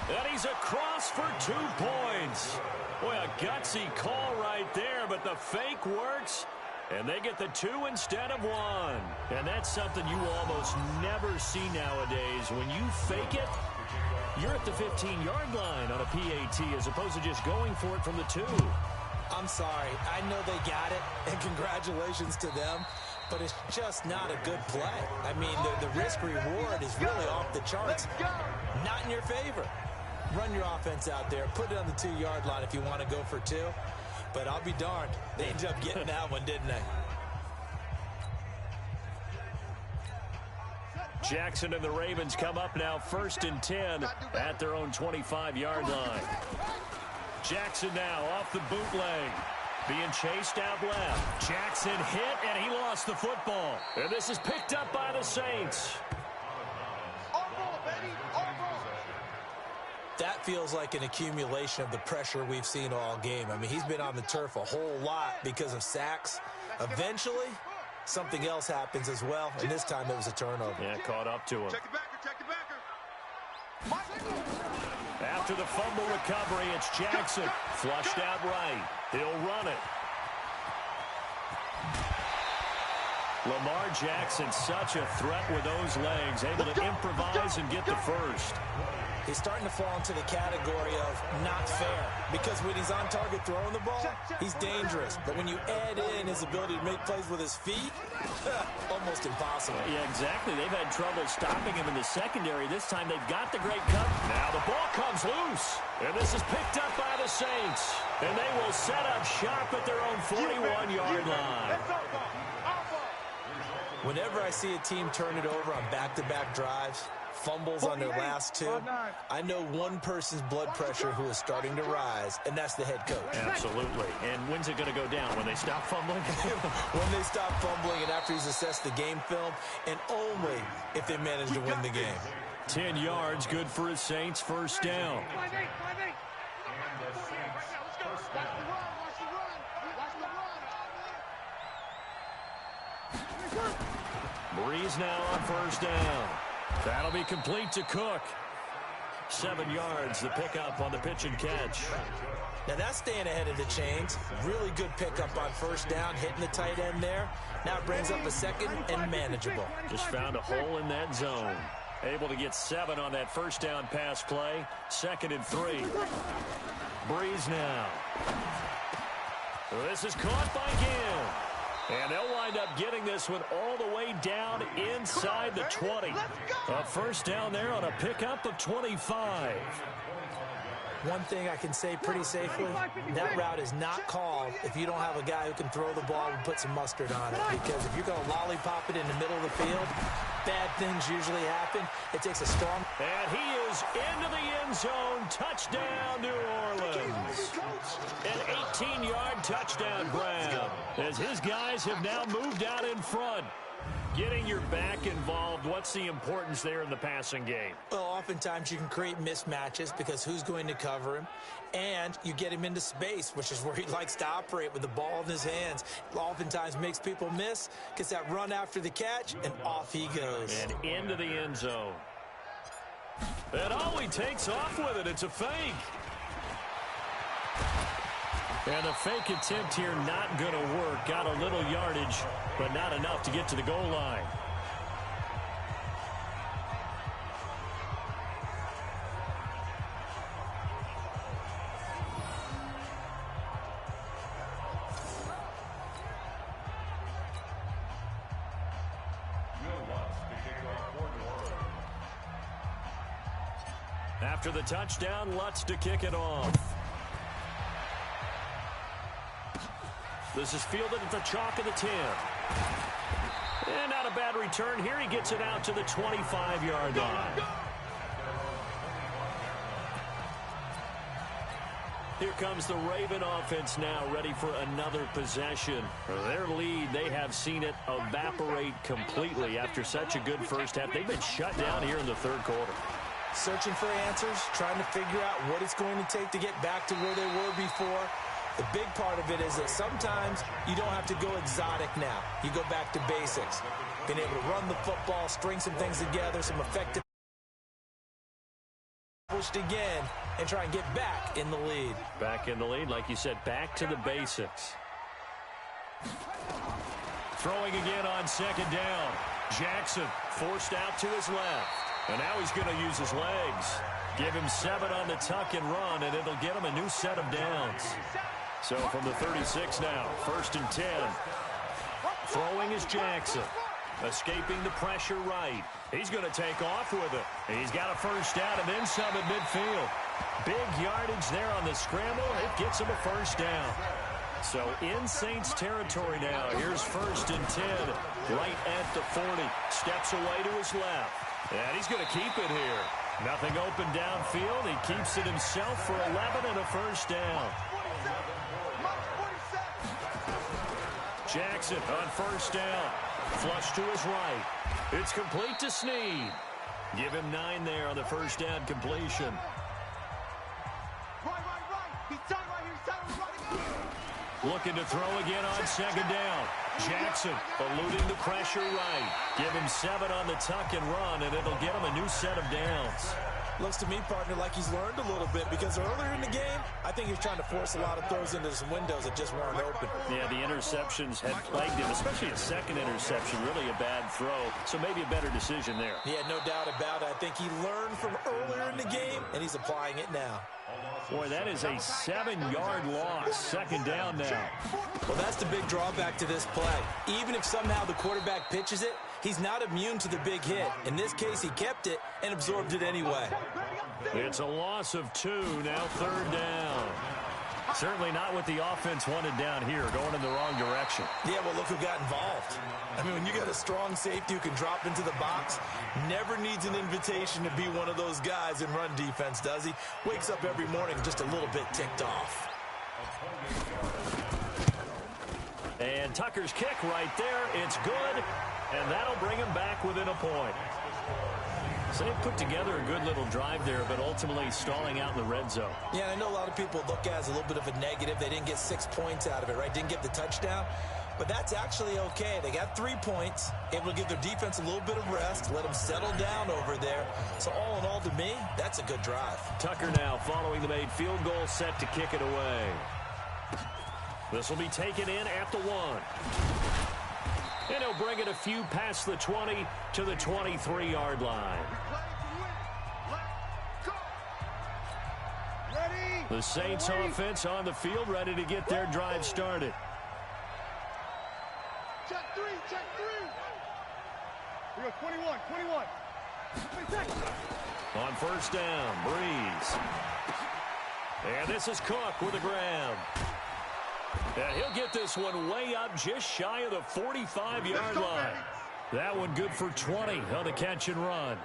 And he's across for 2 points. Boy, a gutsy call right there, but the fake works. And they get the 2 instead of 1. And that's something you almost never see nowadays. When you fake it, you're at the 15-yard line on a PAT as opposed to just going for it from the 2. I'm sorry. I know they got it, and congratulations to them, but it's just not a good play. I mean, the risk-reward is really off the charts. Not in your favor. Run your offense out there. Put it on the 2-yard line if you want to go for 2. But I'll be darned. They ended up getting that one, didn't they? Jackson and the Ravens come up now 1st and 10 at their own 25-yard line. Jackson now off the bootleg. Being chased out left. Jackson hit, and he lost the football. And this is picked up by the Saints. That feels like an accumulation of the pressure we've seen all game. I mean, he's been on the turf a whole lot because of sacks. Eventually, something else happens as well, and this time it was a turnover. Yeah, caught up to him. Check the backer. After the fumble recovery, it's Jackson. Flushed out right. He'll run it. Lamar Jackson, such a threat with those legs, able to improvise and get the first. He's starting to fall into the category of not fair, because when he's on target throwing the ball, he's dangerous. But when you add in his ability to make plays with his feet, almost impossible. Yeah, exactly. They've had trouble stopping him in the secondary. This time they've got the great cover. Now the ball comes loose, and this is picked up by the Saints. And they will set up shop at their own 41-yard line. Whenever I see a team turn it over on back-to-back drives, fumbles on their last two, I know one person's blood pressure who is starting to rise, and that's the head coach. Absolutely. And when's it going to go down? When they stop fumbling? When they stop fumbling and after he's assessed the game film, and only if they manage to win the game. 10 yards, good for his Saints, first down. Breeze now on first down. That'll be complete to Cook. 7 yards, the pickup on the pitch and catch. Now that's staying ahead of the chains. Really good pickup on first down, hitting the tight end there. Now it brings up a second and manageable. Just found a hole in that zone. Able to get 7 on that first down pass play. 2nd and 3. Breeze now. This is caught by Gill. And they'll wind up getting this one all the way down inside the 20. A first down there on a pickup of 25. One thing I can say pretty safely, that route is not called if you don't have a guy who can throw the ball and put some mustard on it. Because if you're going to lollipop it in the middle of the field, bad things usually happen. It takes a strong... And he is into the end zone. Touchdown, New Orleans. An 18-yard touchdown grab as his guys have now moved out in front. Getting your back involved, what's the importance there in the passing game? Well, oftentimes you can create mismatches because who's going to cover him? And you get him into space, which is where he likes to operate with the ball in his hands. Oftentimes makes people miss, gets that run after the catch, and off he goes. And into the end zone. And he takes off with it. It's a fake. And a fake attempt here not going to work. Got a little yardage, but not enough to get to the goal line. After the touchdown, Lutz to kick it off. This is fielded at the chalk of the 10. And not a bad return here. He gets it out to the 25-yard line. Here comes the Raven offense now, ready for another possession. Their lead, they have seen it evaporate completely after such a good first half. They've been shut down here in the third quarter. Searching for answers, trying to figure out what it's going to take to get back to where they were before. The big part of it is that sometimes you don't have to go exotic now. You go back to basics. Being able to run the football, string some things together, some effective pushed again, and try and get back in the lead. Back in the lead, like you said, back to the basics. Throwing again on second down. Jackson forced out to his left. And now he's going to use his legs. Give him 7 on the tuck and run, and it'll get him a new set of downs. So from the 36 now, 1st and 10. Throwing is Jackson. Escaping the pressure right. He's going to take off with it. He's got a first down and then some at midfield. Big yardage there on the scramble. It gets him a first down. So in Saints territory now. Here's 1st and 10, right at the 40. Steps away to his left. And he's going to keep it here. Nothing open downfield. He keeps it himself for 11 and a first down. Jackson on 1st down. Flush to his right. It's complete to Snead. Give him 9 there on the first down completion. Looking to throw again on 2nd down. Jackson eluding the pressure right. Give him 7 on the tuck and run, and it'll get him a new set of downs. Looks to me, partner, like he's learned a little bit because earlier in the game, I think he was trying to force a lot of throws into some windows that just weren't open. Yeah, the interceptions had plagued him, especially a second interception, really a bad throw. So maybe a better decision there. Yeah, no doubt about it. I think he learned from earlier in the game, and he's applying it now. Boy, that is a 7-yard loss. 2nd down now. Well, that's the big drawback to this play. Even if somehow the quarterback pitches it, he's not immune to the big hit. In this case, he kept it and absorbed it anyway. It's a loss of 2, now 3rd down. Certainly not what the offense wanted down here, going in the wrong direction. Yeah, well, look who got involved. I mean, when you got a strong safety who can drop into the box, never needs an invitation to be one of those guys in run defense, does he? Wakes up every morning just a little bit ticked off. And Tucker's kick right there. It's good, and that'll bring him back within a point. So they put together a good little drive there, but ultimately stalling out in the red zone. Yeah, I know a lot of people look at it as a little bit of a negative. They didn't get 6 points out of it, right? Didn't get the touchdown. But that's actually okay. They got 3 points, able to give their defense a little bit of rest, let them settle down over there. So all in all, to me, that's a good drive. Tucker now following the made field goal, set to kick it away. This will be taken in at the 1. And he'll bring it a few past the 20 to the 23-yard line. The Saints offense on the field, ready to get their drive started. Check 3, check 3. We go 21. On 1st down, Breeze. And this is Cook with a grab. And he'll get this one way up just shy of the 45-yard line. That one good for 20 on the catch and run.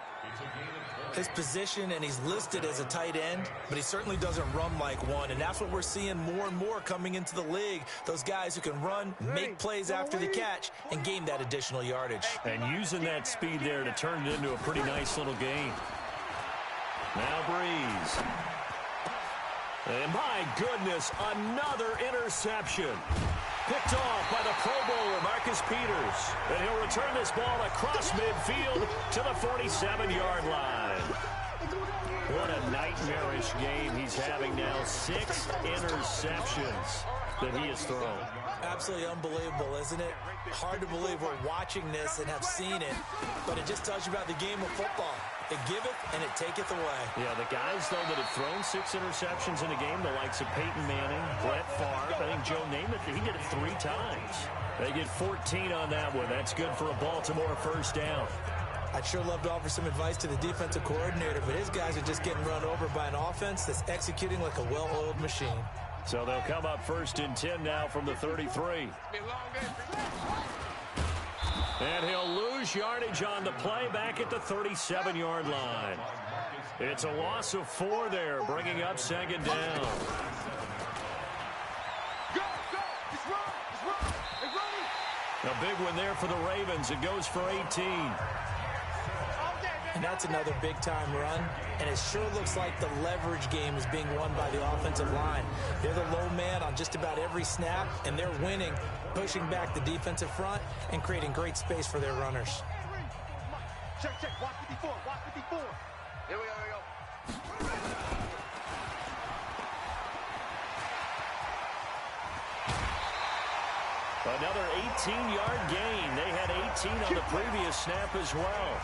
His position, and he's listed as a tight end, but he certainly doesn't run like one, and that's what we're seeing more and more coming into the league. Those guys who can run, make plays after the catch, and gain that additional yardage. And using that speed there to turn it into a pretty nice little game. Now Breeze. And my goodness, another interception. Picked off by the Pro Bowler, Marcus Peters. And he'll return this ball across midfield to the 47-yard line. What a nightmarish game he's having now. 6 interceptions that he has thrown. Absolutely unbelievable, isn't it? Hard to believe we're watching this and have seen it, but it just tells you about the game of football. It giveth and it taketh away. Yeah, the guys, though, that have thrown 6 interceptions in a game, the likes of Peyton Manning, Brett Favre, I think Joe Namath, he did it 3 times. They get 14 on that one. That's good for a Baltimore first down. I'd sure love to offer some advice to the defensive coordinator, but his guys are just getting run over by an offense that's executing like a well-oiled machine. So they'll come up 1st and 10 now from the 33. And he'll lose yardage on the play back at the 37-yard line. It's a loss of 4 there, bringing up 2nd down. Go! It's run! A big one there for the Ravens. It goes for 18. And that's another big-time run, and it sure looks like the leverage game is being won by the offensive line. They're the low man on just about every snap, and they're winning, pushing back the defensive front and creating great space for their runners. Check, watch 54, Here we go. Another 18-yard gain. They had 18 on the previous snap as well.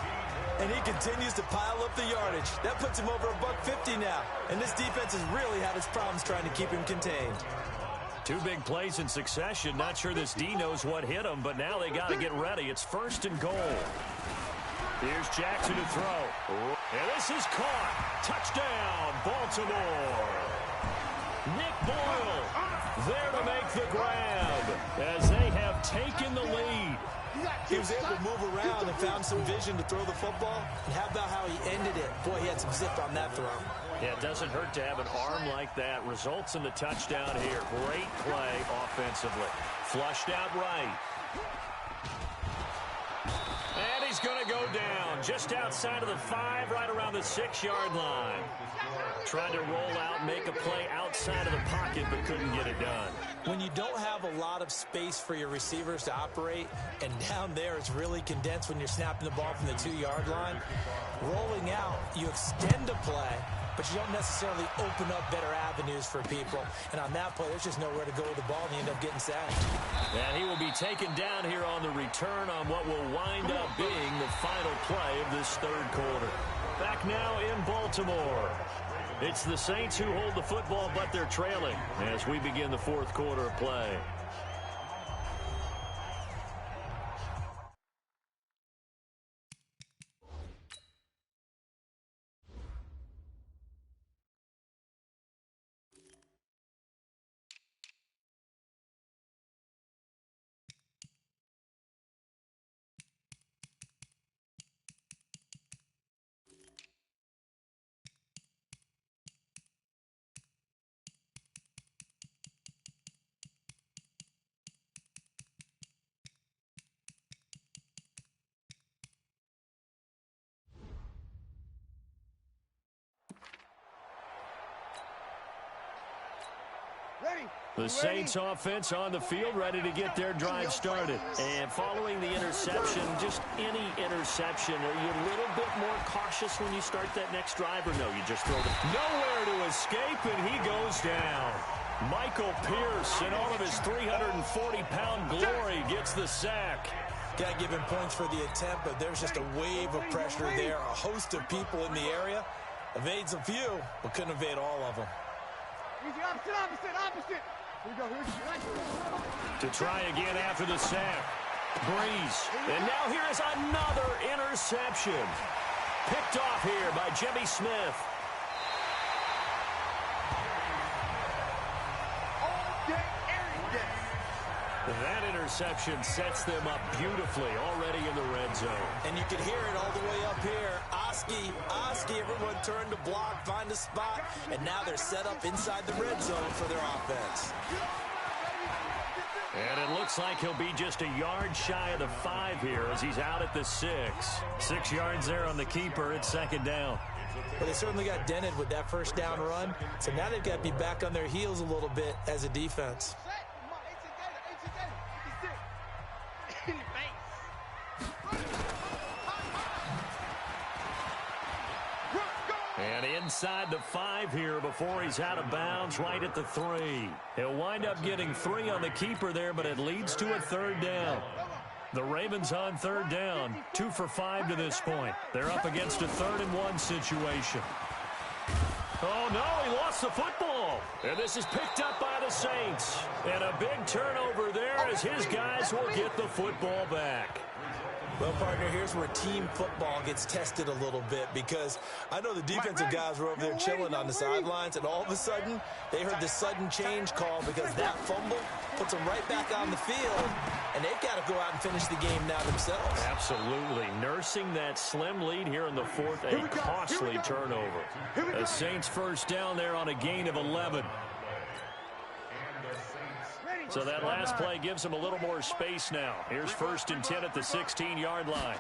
And he continues to pile up the yardage. That puts him over $150 now. And this defense has really had its problems trying to keep him contained. 2 big plays in succession. Not sure this D knows what hit him, but now they got to get ready. It's 1st and goal. Here's Jackson to throw. And this is caught. Touchdown, Baltimore. Nick Boyle there to make the grab as they have taken the lead. He was able to move around and found some vision to throw the football. And how about how he ended it? Boy, he had some zip on that throw. Yeah, it doesn't hurt to have an arm like that. Results in the touchdown here. Great play offensively. Flushed out right. And he's going to go down just outside of the 5, right around the 6-yard line. Tried to roll out, make a play outside of the pocket, but couldn't get it done. When you don't have a lot of space for your receivers to operate, and down there it's really condensed when you're snapping the ball from the 2-yard line, rolling out, you extend a play, but you don't necessarily open up better avenues for people. And on that play, there's just nowhere to go with the ball, and you end up getting sacked. And he will be taken down here on the return on what will wind up being the final play of this third quarter. Back now in Baltimore. It's the Saints who hold the football, but they're trailing as we begin the fourth quarter of play. The Saints offense on the field, ready to get their drive started. And following the interception, just any interception, are you a little bit more cautious when you start that next drive, or no, you just throw the... Nowhere to escape, and he goes down. Michael Pierce, in all of his 340-pound glory, gets the sack. Got to give him points for the attempt, but there's just a wave of pressure there. A host of people in the area. Evades a few, but couldn't evade all of them. Easy, opposite. Here we go. To try again after the sack. Breeze. And now here is another interception. Picked off here by Jimmy Smith. All day, every day. That interception sets them up beautifully already in the red zone. And you can hear it all the way up here. Oski, everyone turned to block, find a spot, and now they're set up inside the red zone for their offense. And it looks like he'll be just a yard shy of the 5 here as he's out at the 6. 6 yards there on the keeper. It's second down. Well, they certainly got dented with that first down run, so now they've got to be back on their heels a little bit as a defense. And inside the 5 here before he's out of bounds, right at the 3. He'll wind up getting 3 on the keeper there, but it leads to a third down. The Ravens on third down, 2 for 5 to this point. They're up against a 3rd and 1 situation. Oh, no, he lost the football. And this is picked up by the Saints. And a big turnover there as his guys will get the football back. Well, partner, here's where team football gets tested a little bit, because I know the defensive guys were over there chilling on the sidelines, and all of a sudden, they heard the sudden change call because that fumble puts them right back on the field, and they've got to go out and finish the game now themselves. Absolutely. Nursing that slim lead here in the 4th, a costly turnover. The Saints first down there on a gain of 11. So that last play gives them a little more space now. Here's 1st and 10 at the 16-yard line.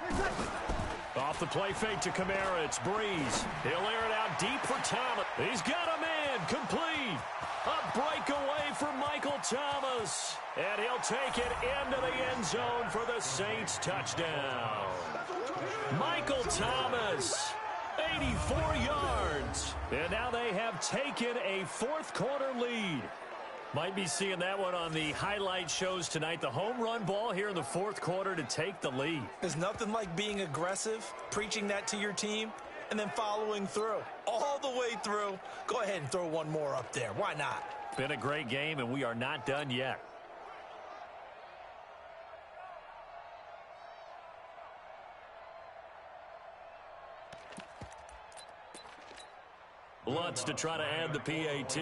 Off the play fake to Kamara. It's Breeze. He'll air it out deep for Thomas. He's got a man. Complete. A breakaway for Michael Thomas. And he'll take it into the end zone for the Saints touchdown. Michael Thomas, 84 yards. And now they have taken a 4th quarter lead. Might be seeing that one on the highlight shows tonight. The home run ball here in the 4th quarter to take the lead. There's nothing like being aggressive, preaching that to your team, and then following through. All the way through. Go ahead and throw one more up there. Why not? Been a great game, and we are not done yet. Lutz to try to add the PAT.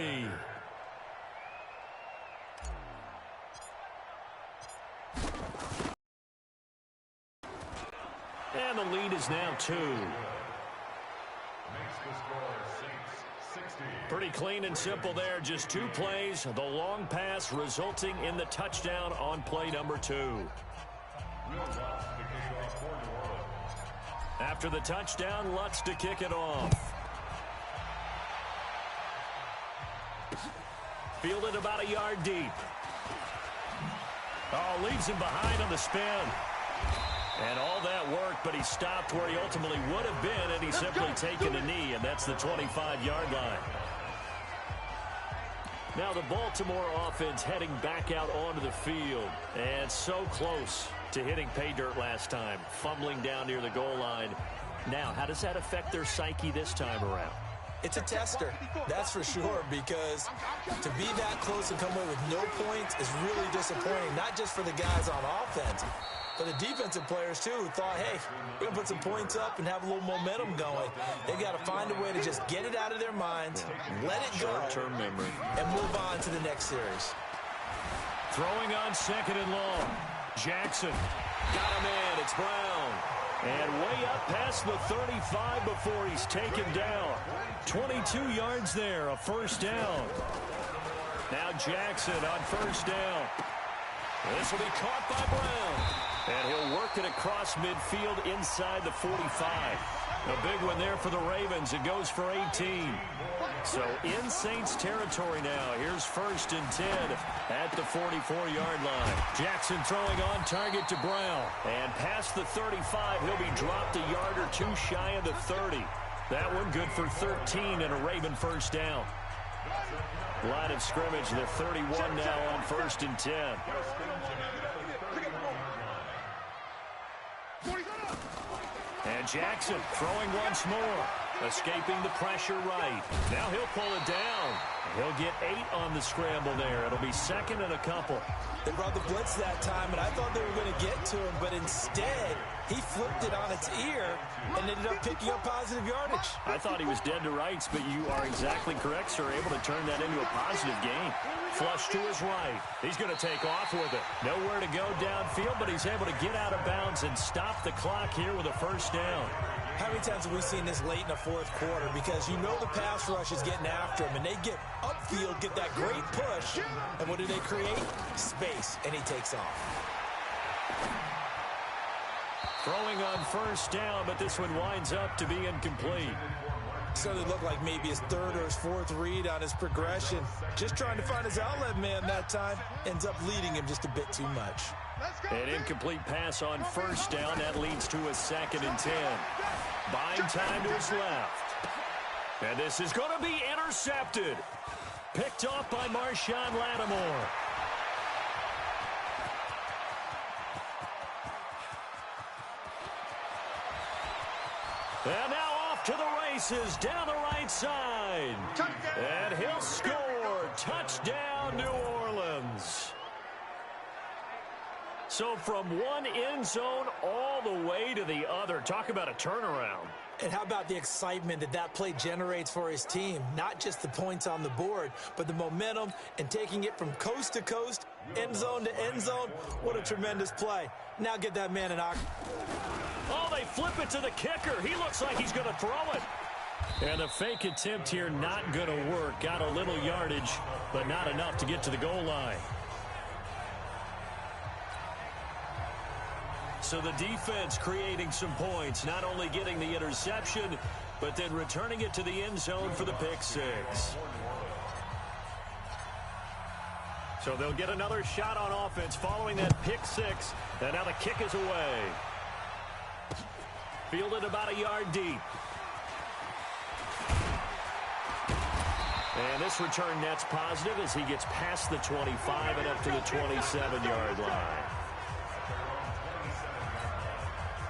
And the lead is now 2. Makes the score Saints 60. Pretty clean and simple there. Just 2 plays. The long pass resulting in the touchdown on play number 2. Will Lutz to kick off for New Orleans. After the touchdown, Lutz to kick it off. Fielded about a yard deep. Oh, leaves him behind on the spin. And all that work, but he stopped where he ultimately would have been, and he's simply taken a knee, and that's the 25-yard line. Now the Baltimore offense heading back out onto the field, and so close to hitting pay dirt last time, fumbling down near the goal line. Now, how does that affect their psyche this time around? It's a tester, that's for sure, because to be that close and come away with no points is really disappointing, not just for the guys on offense, but the defensive players, too, who thought, hey, we're going to put some points up and have a little momentum going. They've got to find a way to just get it out of their minds, let it go, short-term memory, and move on to the next series. Throwing on 2nd and long. Jackson got a man. It's Brown. And way up past the 35 before he's taken down. 22 yards there, a first down. Now Jackson on first down. This will be caught by Brown. And he'll work it across midfield inside the 45. A big one there for the Ravens. It goes for 18. So in Saints territory now. Here's 1st and 10 at the 44-yard line. Jackson throwing on target to Brown. And past the 35, he'll be dropped a yard or 2 shy of the 30. That one good for 13 and a Raven first down. Line of scrimmage, the 31 now on 1st and 10. And Jackson throwing once more. Escaping the pressure right. Now he'll pull it down. He'll get 8 on the scramble there. It'll be 2nd and a couple. They brought the blitz that time, and I thought they were going to get to him, but instead, he flipped it on its ear and ended up picking up positive yardage. I thought he was dead to rights, but you are exactly correct, sir. Able to turn that into a positive gain. Flush to his right. He's going to take off with it. Nowhere to go downfield, but he's able to get out of bounds and stop the clock here with a first down. How many times have we seen this late in the 4th quarter? Because you know the pass rush is getting after him, and they get upfield, get that great push, and what do they create? Space, and he takes off. Throwing on first down, but this one winds up to be incomplete. Certainly looked like maybe his 3rd or his 4th read on his progression. Just trying to find his outlet man that time. Ends up leading him just a bit too much. An incomplete pass on first down. That leads to a 2nd and 10. Buying time to his left. And this is going to be intercepted. Picked off by Marshawn Lattimore. And now off to the races down the right side. And he'll score. Touchdown, New Orleans. So from one end zone all the way to the other. Talk about a turnaround. And how about the excitement that that play generates for his team? Not just the points on the board, but the momentum and taking it from coast to coast, end zone to end zone. What a tremendous play. Now get that man an Oh, they flip it to the kicker. He looks like he's going to throw it. And the fake attempt here not going to work. Got a little yardage, but not enough to get to the goal line. So the defense creating some points, not only getting the interception, but then returning it to the end zone for the pick six. So they'll get another shot on offense following that pick six. And now the kick is away. Fielded about a yard deep. And this return net's positive as he gets past the 25 and up to the 27-yard line.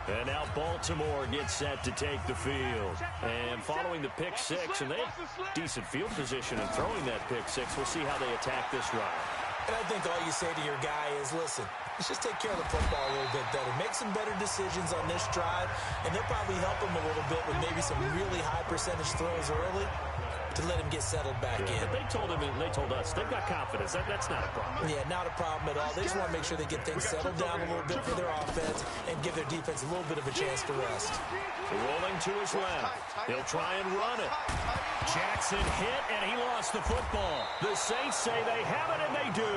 And now Baltimore gets set to take the field. And following the pick six, and they have decent field position in throwing that pick six. We'll see how they attack this drive. And I think all you say to your guy is, listen, let's just take care of the football a little bit better. Make some better decisions on this drive, and they'll probably help him a little bit with maybe some really high percentage throws early. to let him get settled back in. But they told us they've got confidence. That's not a problem. Yeah, not a problem at all. They just want to make sure they get things settled down a little bit for their offense and give their defense a little bit of a chance to rest. Rolling to his left. He'll try and run it. Jackson hit, and he lost the football. The Saints say they have it, and they do.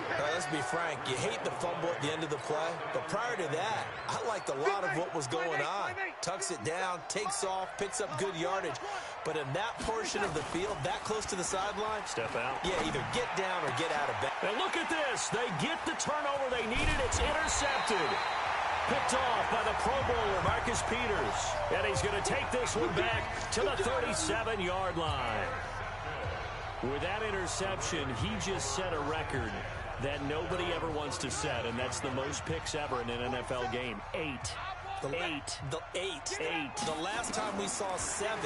All right, let's be frank. You hate the fumble at the end of the play, but prior to that, I liked a lot of what was going on. Tucks it down, takes off, picks up good yardage. But in that portion of the field, that close to the sideline, step out. Yeah, either get down or get out of bounds. And look at this. They get the turnover they needed. It's intercepted. Picked off by the Pro Bowler, Marcus Peters. And he's going to take this one back to the 37-yard line. With that interception, he just set a record that nobody ever wants to set, and that's the most picks ever in an NFL game. 8. The last time we saw 7,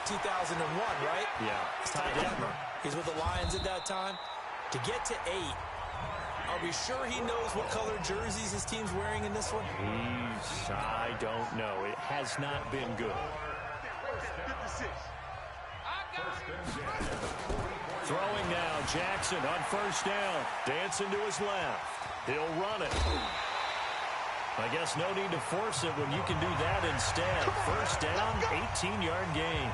2001, right? Yeah. It's Ty Detmer. He's with the Lions at that time. To get to 8, are we sure he knows what color jerseys his team's wearing in this one? I don't know. It has not been good. Throwing now, Jackson on first down. Dancing to his left. He'll run it. I guess no need to force it when you can do that instead. First down, 18-yard gain.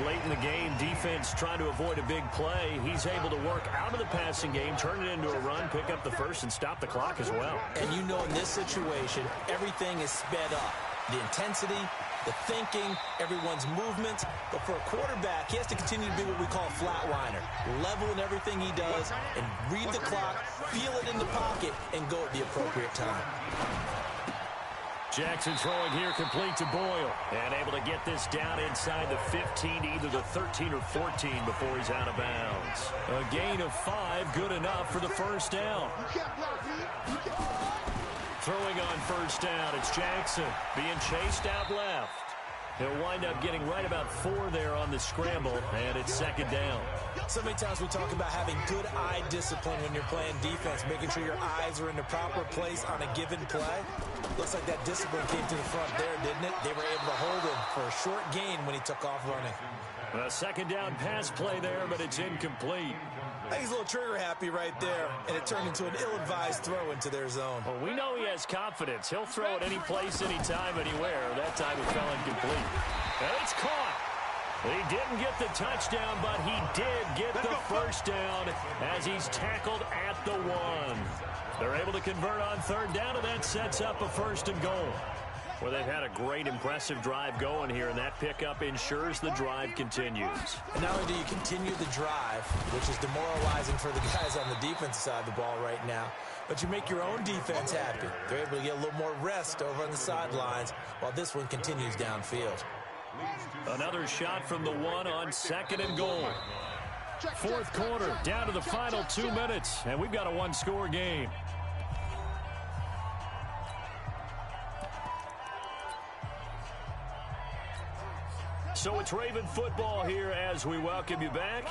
Late in the game, defense trying to avoid a big play. He's able to work out of the passing game, turn it into a run, pick up the first, and stop the clock as well. And you know in this situation, everything is sped up. The intensity, the thinking, everyone's movement. But for a quarterback, he has to continue to be what we call a flatliner. Level in everything he does and read the clock, feel it in the pocket, and go at the appropriate time. Jackson throwing here, complete to Boyle. And able to get this down inside the 15 to either the 13 or 14 before he's out of bounds. A gain of 5, good enough for the first down. Throwing on first down, it's Jackson being chased out left. He'll wind up getting right about 4 there on the scramble, and it's second down. So many times we talk about having good eye discipline when you're playing defense, making sure your eyes are in the proper place on a given play. Looks like that discipline came to the front there, didn't it? They were able to hold him for a short gain when he took off running. A second down pass play there, but it's incomplete. I think he's a little trigger happy right there, and it turned into an ill-advised throw into their zone. Well, we know he has confidence. He'll throw it any place, anytime, anywhere. That time it fell incomplete. And it's caught. He didn't get the touchdown, but he did get the first down as he's tackled at the 1. They're able to convert on third down, and that sets up a first and goal. Well, they've had a great, impressive drive going here, and that pickup ensures the drive continues. And not only do you continue the drive, which is demoralizing for the guys on the defensive side of the ball right now, but you make your own defense happy. They're able to get a little more rest over on the sidelines while this one continues downfield. Another shot from the 1 on second and goal. Fourth quarter, down to the final 2 minutes, and we've got a one-score game. So it's Raven football here as we welcome you back.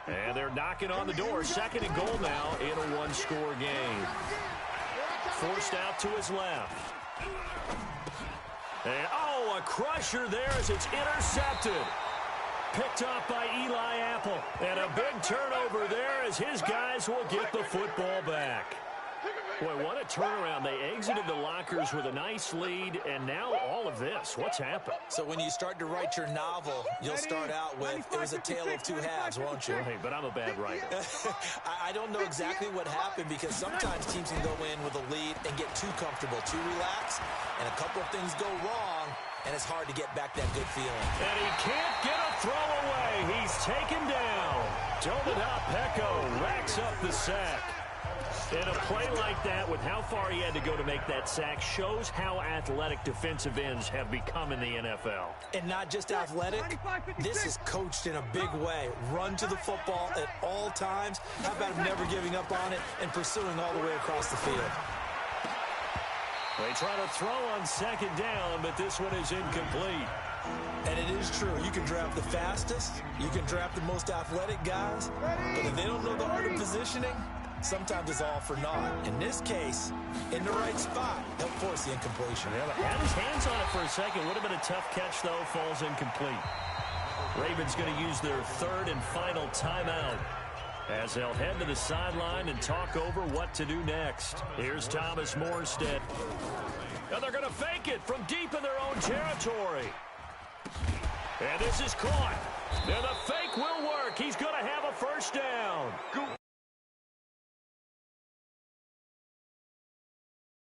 And they're knocking on the door. Second and goal now in a one-score game. Forced out to his left. And, a crusher there as it's intercepted. Picked off by Eli Apple. And a big turnover there as his guys will get the football back. Boy, what a turnaround. They exited the lockers with a nice lead, and now all of this. What's happened? So when you start to write your novel, you'll start out with, it was a tale of 2 halves, won't you? Hey, but I'm a bad writer. I don't know exactly what happened because sometimes teams can go in with a lead and get too comfortable, too relaxed, and a couple of things go wrong, and it's hard to get back that good feeling. And he can't get a throw away. He's taken down. Dominic Pecco racks up the sack. And a play like that, with how far he had to go to make that sack, shows how athletic defensive ends have become in the NFL. And not just athletic, this is coached in a big way. Run to the football at all times. How about him never giving up on it and pursuing all the way across the field? They try to throw on second down, but this one is incomplete. And it is true. You can draft the fastest. You can draft the most athletic guys. But if they don't know the art of positioning, sometimes is all for naught. In this case, in the right spot, he'll force the incompletion. Yeah, had his hands on it for a second. Would have been a tough catch, though. Falls incomplete. Ravens going to use their third and final timeout as they'll head to the sideline and talk over what to do next. Here's Thomas Morstead. And they're going to fake it from deep in their own territory. And this is caught. And the fake will work. He's going to have a first down.